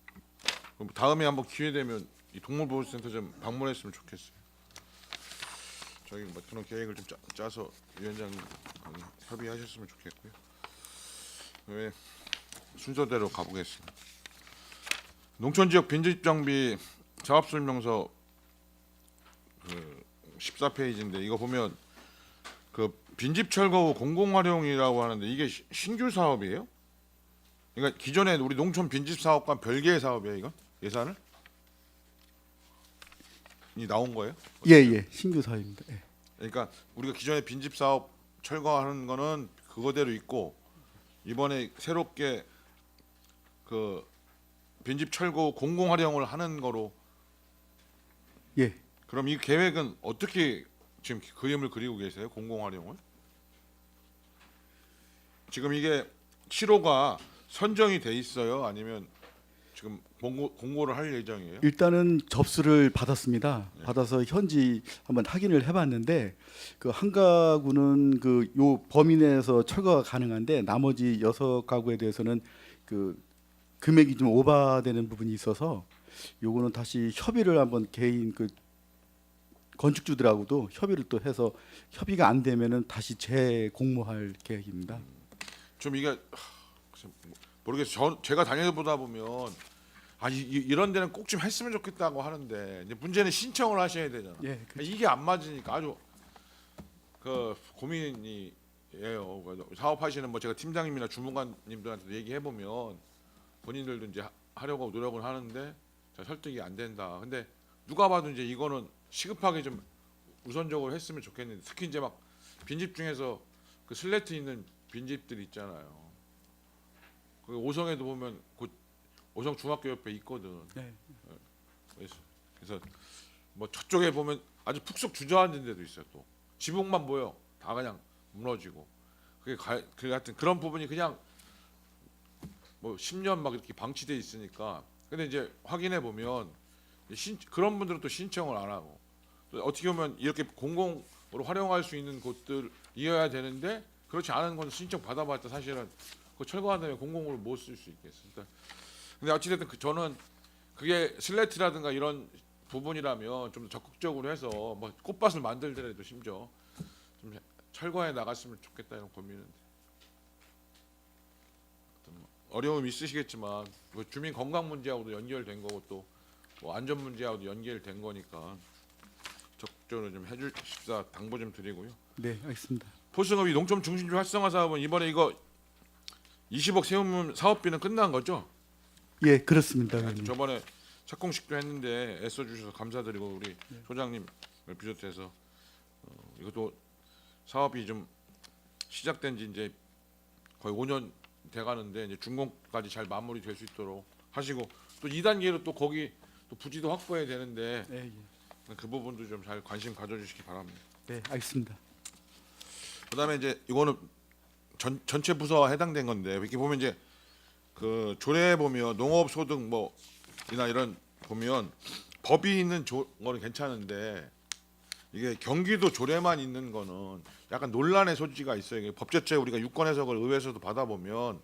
그럼 다음에 한번 기회 되면 이 동물보호센터 좀 방문했으면 좋겠어요. 저희 뭐 그런 계획을 좀 짜서 위원장님 협의하셨으면 좋겠고요. 네, 순서대로 가보겠습니다. 농촌지역 빈집 정비 사업설명서 14페이지인데 이거 보면 그 빈집 철거 후 공공활용이라고 하는데 이게 신규 사업이에요? 그러니까 기존에 우리 농촌 빈집 사업과 별개의 사업이에요, 이거? 예산을? 이 나온 거예요? 예, 신규 사업입니다. 예. 그러니까 우리가 기존에 빈집 사업 철거하는 거는 그거대로 있고 이번에 새롭게 그 빈집 철거 공공 활용을 하는 거로. 예. 그럼 이 계획은 어떻게 지금 그림을 그리고 계세요? 공공 활용을? 지금 이게 7호가 선정이 돼 있어요? 아니면 지금 공고를 할 예정이에요? 일단은 접수를 받았습니다. 받아서 현지 한번 확인을 해봤는데 그 한 가구는 그 요 범위 내에서 철거가 가능한데 나머지 6가구에 대해서는 그 금액이 좀 오바되는 부분이 있어서 요거는 다시 협의를 한번 개인 그 건축주들하고도 협의를 또 해서 협의가 안 되면은 다시 재공모할 계획입니다. 좀 이게 모르겠어요. 제가 다녀보다 보면 이런 데는 꼭 좀 했으면 좋겠다고 하는데 이제 문제는 신청을 하셔야 되잖아. 예, 이게 안 맞으니까 아주 그 고민이에요. 사업하시는 뭐 제가 팀장님이나 주무관님들한테 얘기해 보면 본인들도 이제 하려고 노력을 하는데 잘 설득이 안 된다. 근데 누가 봐도 이제 이거는 시급하게 좀 우선적으로 했으면 좋겠는데 특히 이제 막 빈집 중에서 그 슬래트 있는 빈집들 있잖아요. 그 오성에도 보면 그 오성 중학교 옆에 있거든. 네. 그래서 뭐 저쪽에 보면 아주 푹속 주저앉은 데도 있어요. 또 지붕만 보여 다 그냥 무너지고 그게 하여튼 그런 부분이 그냥 뭐 10년 막 이렇게 방치돼 있으니까. 근데 이제 확인해 보면 그런 분들은 또 신청을 안 하고 또 어떻게 보면 이렇게 공공으로 활용할 수 있는 곳들이어야 되는데 그렇지 않은 건 신청 받아봤자 사실은 그 철거한 다음에 공공으로 못 쓸 수 있겠습니다. 근데 어찌됐든 저는 그게 슬래트라든가 이런 부분이라면 좀 더 적극적으로 해서 뭐 꽃밭을 만들더라도 심지어 좀 철거해 나갔으면 좋겠다 이런 고민인데 어려움이 있으시겠지만 뭐 주민 건강 문제하고도 연결된 거고 또 뭐 안전 문제하고도 연결된 거니까 적극적으로 좀 해주십사 당부 좀 드리고요. 네, 알겠습니다. 포승업이 농촌 중심주 활성화 사업은 이번에 이거 20억 세우면 사업비는 끝난 거죠? 예, 그렇습니다. 의원님. 저번에 착공식도 했는데 애써주셔서 감사드리고 우리 소장님을 비롯해서 이것도 사업이 좀 시작된 지 이제 거의 5년 돼가는데 이제 준공까지 잘 마무리될 수 있도록 하시고 또 2단계로 또 거기 또 부지도 확보해야 되는데 예, 그 부분도 좀 잘 관심 가져주시기 바랍니다. 네, 알겠습니다. 그다음에 이제 이거는 전체 부서와 해당된 건데 이렇게 보면 이제 그 조례에 보면 농업 소득 뭐이나 이런 보면 법이 있는 거는 괜찮은데 이게 경기도 조례만 있는 거는 약간 논란의 소지가 있어요. 이게 법제처에 우리가 유권 해석을 의회에서도 받아보면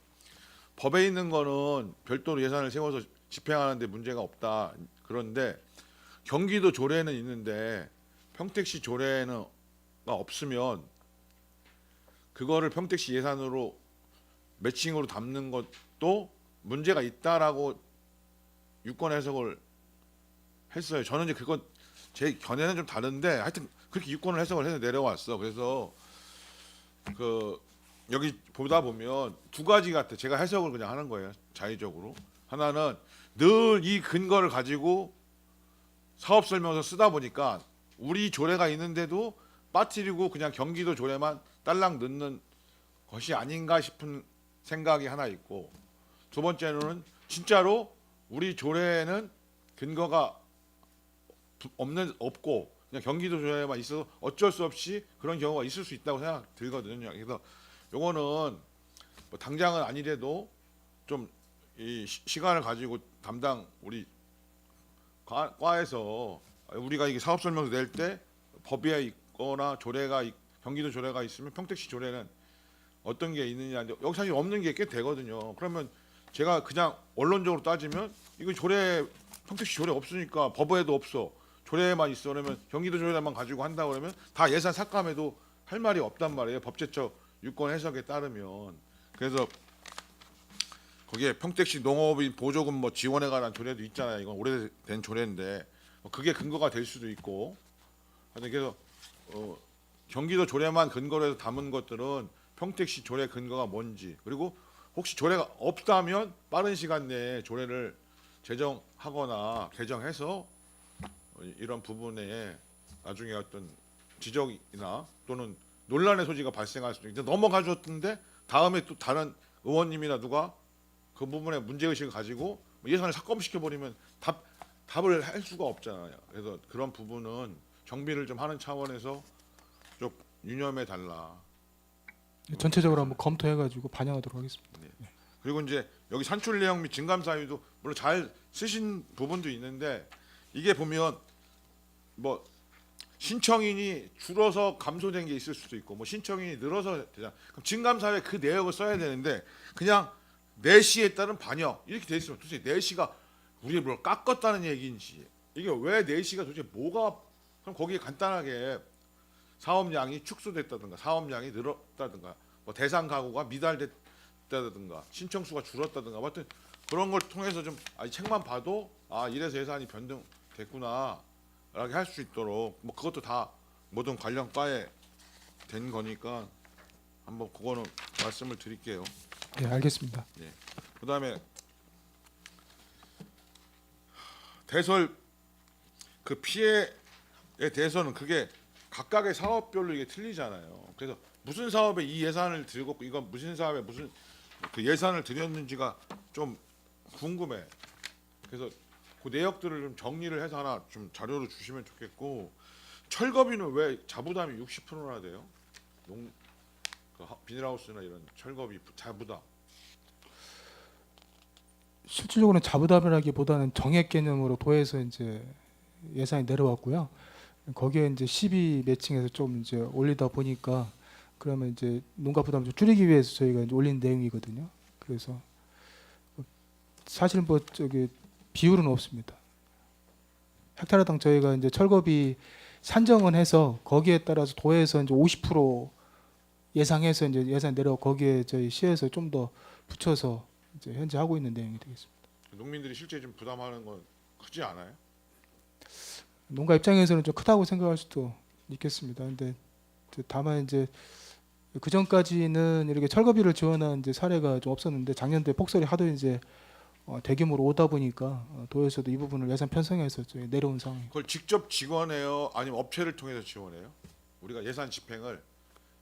법에 있는 거는 별도로 예산을 세워서 집행하는데 문제가 없다. 그런데 경기도 조례는 있는데 평택시 조례가 없으면 그거를 평택시 예산으로 매칭으로 담는 것도 문제가 있다라고 유권 해석을 했어요. 저는 이제 그건 제 견해는 좀 다른데 하여튼 그렇게 유권을 해석을 해서 내려왔어. 그래서 그 여기 보다 보면 두 가지 같아. 제가 해석을 그냥 하는 거예요. 자의적으로. 하나는 늘 이 근거를 가지고 사업 설명서 쓰다 보니까 우리 조례가 있는데도 빠뜨리고 그냥 경기도 조례만 딸랑 넣는 것이 아닌가 싶은 생각이 하나 있고, 두 번째로는 진짜로 우리 조례는 근거가 없고 그냥 경기도 조례만 있어서 어쩔 수 없이 그런 경우가 있을 수 있다고 생각 들거든요. 그래서 요거는 뭐 당장은 아니래도 좀 이 시간을 가지고 담당 우리 과에서 우리가 이게 사업 설명서 낼 때 법에 있거나 조례가 경기도 조례가 있으면 평택시 조례는 어떤 게 있느냐, 여기 사실 없는 게 꽤 되거든요. 그러면 제가 그냥 원론적으로 따지면 이거 조례 평택시 조례 없으니까 법에도 없어, 조례만 있어 그러면 경기도 조례만 가지고 한다 그러면 다 예산 삭감해도 할 말이 없단 말이에요. 법제처 유권 해석에 따르면. 그래서 거기에 평택시 농업인 보조금 뭐 지원에 관한 조례도 있잖아요. 이건 오래된 조례인데 그게 근거가 될 수도 있고. 그래서 경기도 조례만 근거로 해서 담은 것들은 평택시 조례 근거가 뭔지, 그리고 혹시 조례가 없다면 빠른 시간 내에 조례를 제정하거나 개정해서 이런 부분에 나중에 어떤 지적이나 또는 논란의 소지가 발생할 수도 있는데, 넘어가 줬는데 다음에 또 다른 의원님이나 누가 그 부분에 문제의식을 가지고 예산을 삭감시켜 버리면 답을 할 수가 없잖아요. 그래서 그런 부분은 정비를 좀 하는 차원에서 좀 유념해 달라. 전체적으로 한번 검토해가지고 반영하도록 하겠습니다. 그리고 이제 여기 산출 내용 및 증감 사유도 물론 잘 쓰신 부분도 있는데, 이게 보면 뭐 신청인이 줄어서 감소된 게 있을 수도 있고 뭐 신청인이 늘어서 되잖아. 그럼 증감 사유에 그 내역을 써야 되는데 그냥 내시에 따른 반영 이렇게 돼 있으면 도대체 내시가 우리 뭘 깎았다는 얘기인지, 이게 왜 내시가 도대체 뭐가, 그럼 거기에 간단하게 사업량이 축소됐다든가 사업량이 늘었다든가 뭐 대상 가구가 미달됐다든가 신청수가 줄었다든가 뭐 하여튼 그런 걸 통해서 좀 이 책만 봐도 이래서 예산이 변동됐구나 라고 할 수 있도록 뭐 그것도 다 모든 관련 과에 된 거니까 한번 그거는 말씀을 드릴게요. 네, 알겠습니다. 그다음에 대설 그 피해에 대해서는 그게 각각의 사업별로 이게 틀리잖아요. 그래서 무슨 사업에 이 예산을 들고 이건 무슨 사업에 무슨 그 예산을 들였는지가 좀 궁금해. 그래서 그 내역들을 좀 정리를 해서 하나 좀 자료로 주시면 좋겠고, 철거비는 왜 자부담이 60%나 돼요? 비닐하우스나 이런 철거비 자부담. 실질적으로는 자부담이라기보다는 정액 개념으로 도에서 이제 예산이 내려왔고요. 거기에 이제 12 매칭해서 좀 이제 올리다 보니까 그러면 이제 농가 부담을 좀 줄이기 위해서 저희가 이제 올린 내용이거든요. 그래서 사실 뭐 저기 비율은 없습니다. 헥타르당 저희가 이제 철거비 산정은 해서 거기에 따라서 도에서 이제 50% 예상해서 이제 예산 내려 거기에 저희 시에서 좀 더 붙여서 이제 현재 하고 있는 내용이 되겠습니다. 농민들이 실제 좀 부담하는 건 크지 않아요? 농가 입장에서는 좀 크다고 생각할 수도 있겠습니다. 근데 다만 이제 그 전까지는 이렇게 철거비를 지원한 이제 사례가 좀 없었는데 작년도에 폭설이 하도 이제 대규모로 오다 보니까 도에서도 이 부분을 예산 편성해서 저희 내려온 상황이에요. 그걸 직접 지원해요? 아니면 업체를 통해서 지원해요? 우리가 예산 집행을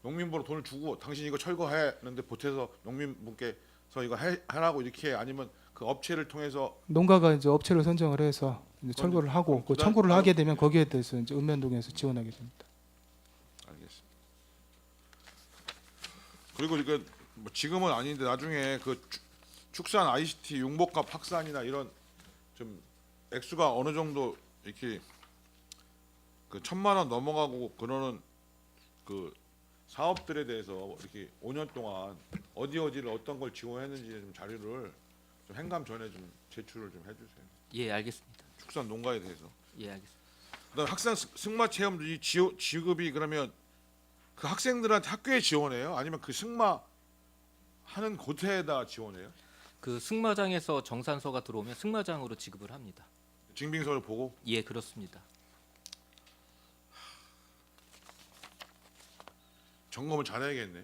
농민분으로 돈을 주고 당신 이거 철거해 하는데 보태서 농민분께서 이거 하라고 이렇게 해, 아니면 그 업체를 통해서 농가가 이제 업체를 선정을 해서 이제 철거를 하고 그 청구를 하게 되면 거기에 대해서 이제 읍면동에서 지원하게 됩니다. 알겠습니다. 그리고 이거 뭐 지금은 아닌데 나중에 그 축산 ICT 융복합 확산이나 이런 좀 액수가 어느 정도 이렇게 그 1,000만 원 넘어가고 그러는 그 사업들에 대해서 이렇게 5년 동안 어디를 어떤 걸 지원했는지 좀 자료를 좀 행감 전에 좀 제출을 좀 해주세요. 예, 알겠습니다. 축산 농가에 대해서. 예, 알겠습니다. 그다음 학생 승마 체험도 이 지급이 그러면 그 학생들한테 학교에 지원해요? 아니면 그 승마 하는 곳에다 지원해요? 그 승마장에서 정산서가 들어오면 승마장으로 지급을 합니다. 증빙서를 보고 예, 그렇습니다. 점검을 잘해야겠네.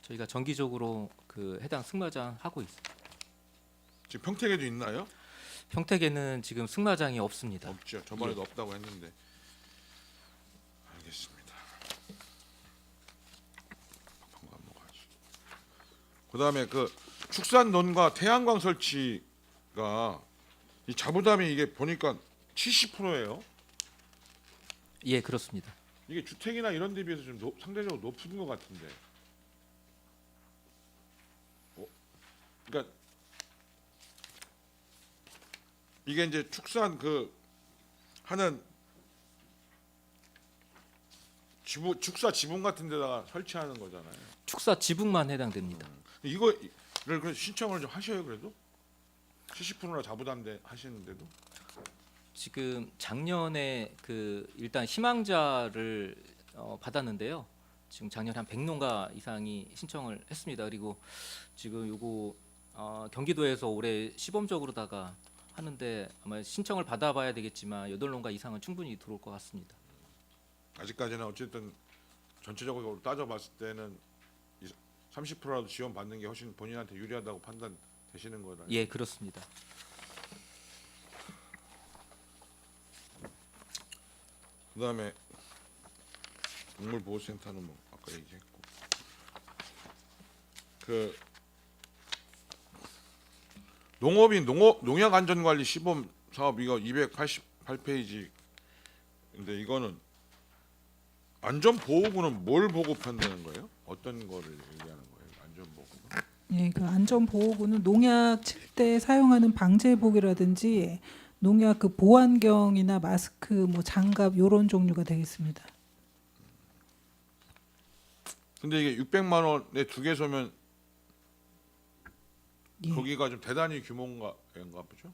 저희가 정기적으로 그 해당 승마장 하고 있습니다. 지금 평택에도 있나요? 평택에는 지금 승마장이 없습니다. 없죠. 저번에도 없다고 했는데. 알겠습니다. 팍팍 넘어가지. 그다음에 그 축산논과 태양광 설치가 이 자부담이 이게 보니까 70%예요. 예, 그렇습니다. 이게 주택이나 이런 데 비해서 좀 상대적으로 높은 것 같은데. 그러니까 이게 이제 축산 그 하는 축사 지붕 같은 데다가 설치하는 거잖아요. 축사 지붕만 해당됩니다. 이거를 그 신청을 좀 하셔요 그래도 70%나 자부담대 하시는데도. 지금 작년에 그 일단 희망자를 받았는데요. 지금 작년에 한 100농가 이상이 신청을 했습니다. 그리고 지금 요거 경기도에서 올해 시범적으로다가 하는데 아마 신청을 받아봐야 되겠지만 8농가 이상은 충분히 들어올 것 같습니다. 아직까지는 어쨌든 전체적으로 따져봤을 때는 30%라도 지원 받는 게 훨씬 본인한테 유리하다고 판단되시는 거다. 예, 그렇습니다. 그다음에 동물보호센터는 뭐 아까 얘기했고 그 농업인 농약안전관리 시범 사업 이거 288페이지인데 이거는 안전보호구는 뭘 보고 판다는 거예요? 어떤 거를 얘기하는 거예요? 안전보호구는? 예, 그 안전보호구는 농약 칠 때 사용하는 방제복이라든지 농약 그 보안경이나 마스크, 뭐 장갑 요런 종류가 되겠습니다. 근데 이게 600만 원에 2개소면 예. 거기가 좀 대단히 규모인가 보죠?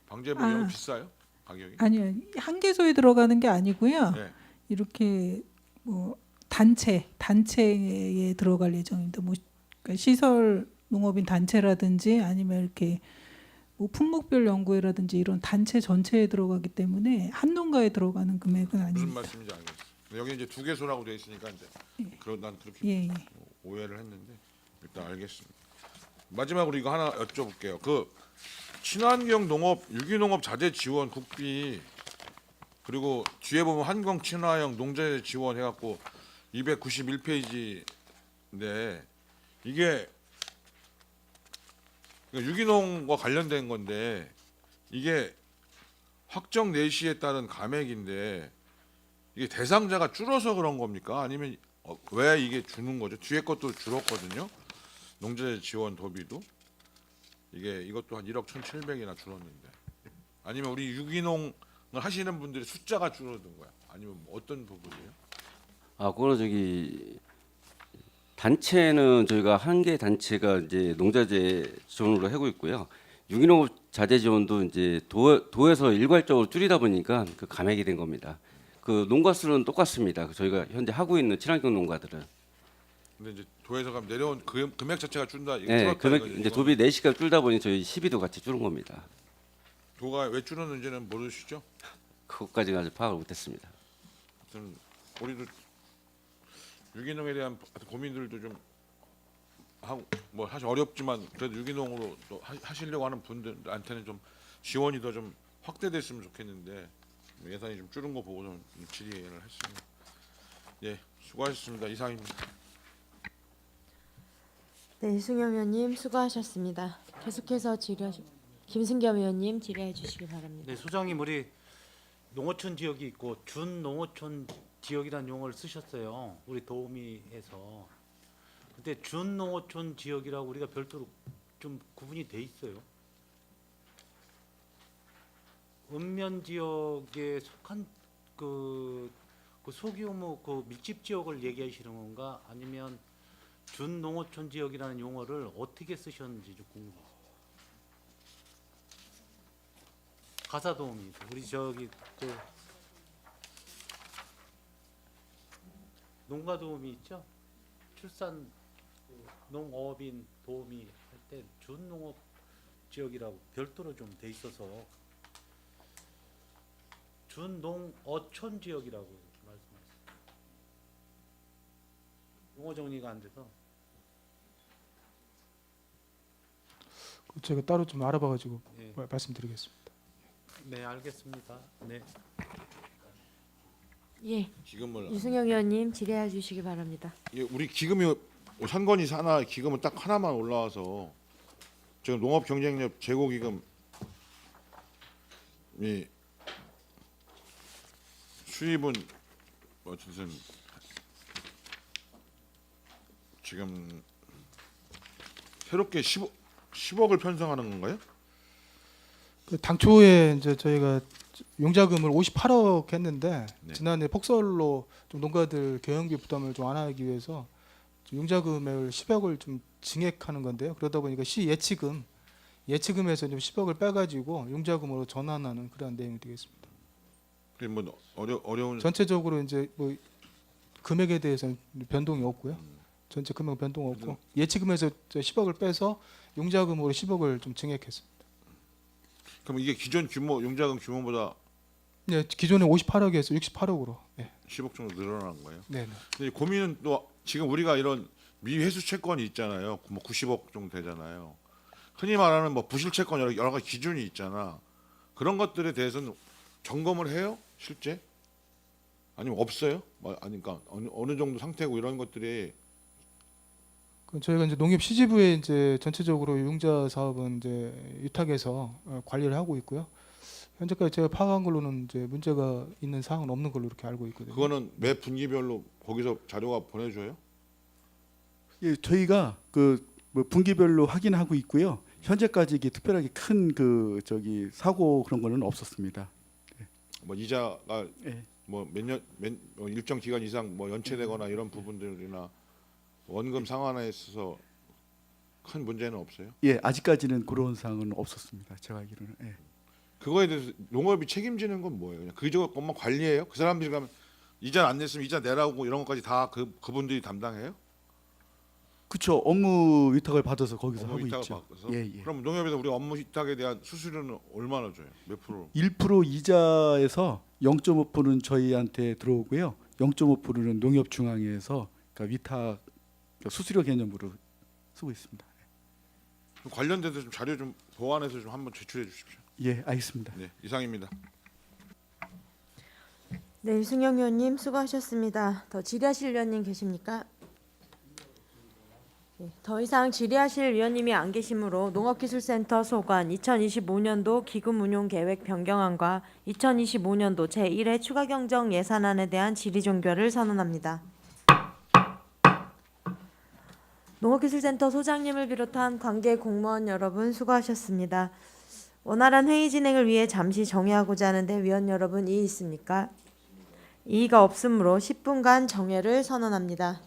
방제복이 너무 비싸요? 가격이? 아니요, 한 개소에 들어가는 게 아니고요. 네. 이렇게 뭐 단체에 들어갈 예정입니다. 뭐 그러니까 시설 농업인 단체라든지 아니면 이렇게 뭐 품목별 연구회라든지 이런 단체 전체에 들어가기 때문에 한 농가에 들어가는 금액은 무슨 아닙니다. 말씀인지 알겠어요. 여기 이제 2개소라고 돼 있으니까 이제 난 그렇게 예, 예. 오해를 했는데 일단 알겠습니다. 마지막으로 이거 하나 여쭤볼게요. 그 친환경 농업, 유기농업 자재 지원 국비 그리고 뒤에 보면 한강 친화형 농자재 지원 해갖고 291페이지인데 이게 유기농과 관련된 건데 이게 확정 내시에 따른 감액인데 이게 대상자가 줄어서 그런 겁니까? 아니면 왜 이게 주는 거죠? 뒤에 것도 줄었거든요. 농자재 지원 도비도 이게 이것도 한 1억 1,700이나 줄었는데 아니면 우리 유기농을 하시는 분들의 숫자가 줄어든 거야? 아니면 뭐 어떤 부분이에요? 그거는 저기 단체는 저희가 한 개 단체가 이제 농자재 지원으로 하고 있고요. 유기농업 자재 지원도 이제 도에서 일괄적으로 줄이다 보니까 그 감액이 된 겁니다. 그 농가 수는 똑같습니다. 저희가 현재 하고 있는 친환경 농가들은. 근데 이제 도에서 가면 내려온 금액 자체가 줄다. 이거 네, 줄었다 금액 이거죠, 이제 이거는. 도비 내시가 줄다 보니 저희 시비도 같이 줄은 겁니다. 도가 왜 줄었는지는 모르시죠? 그것까지는 아직 파악을 못했습니다. 하여튼 우리도 유기농에 대한 고민들도 좀 하고 뭐 사실 어렵지만 그래도 유기농으로 또 하시려고 하는 분들한테는 좀 지원이 더 좀 확대됐으면 좋겠는데 예산이 좀 줄은 거 보고 좀 질의를 했습니다. 예, 수고하셨습니다. 이상입니다. 네, 이승현 의원님 수고하셨습니다. 계속해서 김승겸 의원님 질의해 주시기 바랍니다. 네, 소장님 우리 농어촌 지역이 있고 준농어촌 지역이라는 용어를 쓰셨어요. 우리 도우미에서. 근데 준농어촌 지역이라고 우리가 별도로 좀 구분이 돼 있어요. 읍면 지역에 속한 그 소규모 그 밀집 지역을 얘기하시는 건가? 아니면 준농어촌 지역이라는 용어를 어떻게 쓰셨는지 좀 궁금해요. 가사 도우미 우리 저기 그 농가 도우미 있죠? 출산 농업인 도우미 할 때 준농업 지역이라고 별도로 좀 돼 있어서 준농어촌 지역이라고 말씀하셨어요. 용어 정리가 안 돼서. 제가 따로 좀 알아봐가지고 예. 말씀드리겠습니다. 네, 알겠습니다. 네. 예, 기금을 유승영 의원님 질의해 주시기 바랍니다. 예, 우리 기금이 선건이 하나 기금은 딱 하나만 올라와서 지금 농업 경쟁력 재고 기금이 수입은 어쨌든 지금 새롭게 10억을 편성하는 건가요? 그 당초에 이제 저희가 용자금을 58억 했는데 네. 지난해 폭설로 좀 농가들 경영비 부담을 좀 완화하기 위해서 용자금을 10억을 좀 증액하는 건데요. 그러다 보니까 시 예치금에서 좀 10억을 빼가지고 용자금으로 전환하는 그런 내용이 되겠습니다. 그게 뭐 어려운 전체적으로 이제 뭐 금액에 대해서는 변동이 없고요. 전체 금액 변동 없고 예치금에서 10억을 빼서 용자금으로 10억을 좀 증액했습니다. 그럼 이게 기존 규모 용자금 규모보다 네, 기존에 58억에서 68억으로. 네, 10억 정도 늘어난 거예요. 네, 네. 근데 고민은 또 지금 우리가 이런 미회수 채권이 있잖아요. 뭐 90억 정도 되잖아요. 흔히 말하는 뭐 부실 채권 여러 가지 기준이 있잖아. 그런 것들에 대해서는 점검을 해요? 실제? 아니면 없어요? 아니 그러니까 어느 정도 상태고 이런 것들이 저희가 이제 농협 CG부에 이제 전체적으로 융자 사업은 이제 위탁해서 관리를 하고 있고요. 현재까지 제가 파악한 걸로는 이제 문제가 있는 사항은 없는 걸로 이렇게 알고 있거든요. 그거는 매 분기별로 거기서 자료가 보내줘요? 예, 저희가 뭐 분기별로 확인하고 있고요. 현재까지 이게 특별하게 큰 사고 그런 거는 없었습니다. 뭐 이자가 예. 뭐 일정 기간 이상 뭐 연체되거나 이런 부분들이나 원금 상환에 있어서 큰 문제는 없어요? 예, 아직까지는 그런 사항은 없었습니다. 제가 알기로는. 예. 그거에 대해서 농업이 책임지는 건 뭐예요? 그냥 그것만 관리해요? 그 사람들이 가면 이자 안 냈으면 이자 내라고 이런 것까지 다 그분들이 담당해요? 그렇죠. 업무 위탁을 받아서 거기서 업무 하고 위탁을 있죠. 받아서? 예, 예. 그럼 농협에서 우리 업무 위탁에 대한 수수료는 얼마나 줘요? 몇 프로? 1% 이자에서 0.5%는 저희한테 들어오고요. 0.5%는 농협중앙회에서 그러니까 위탁 수수료 개념으로 쓰고 있습니다. 관련돼서 좀 자료 좀 보완해서 좀 한번 제출해 주십시오. 예, 알겠습니다. 네, 이상입니다. 네, 유승영 의원님 수고하셨습니다. 더 질의하실 의원님 계십니까? 네, 더 이상 질의하실 위원님이 안 계시므로 농업기술센터 소관 2025년도 기금운용계획 변경안과 2025년도 제1회 추가경정 예산안에 대한 질의 종결을 선언합니다. 농업기술센터 소장님을 비롯한 관계 공무원 여러분 수고하셨습니다. 원활한 회의 진행을 위해 잠시 정회하고자 하는데 위원 여러분 이의 있습니까? 이의가 없으므로 10분간 정회를 선언합니다.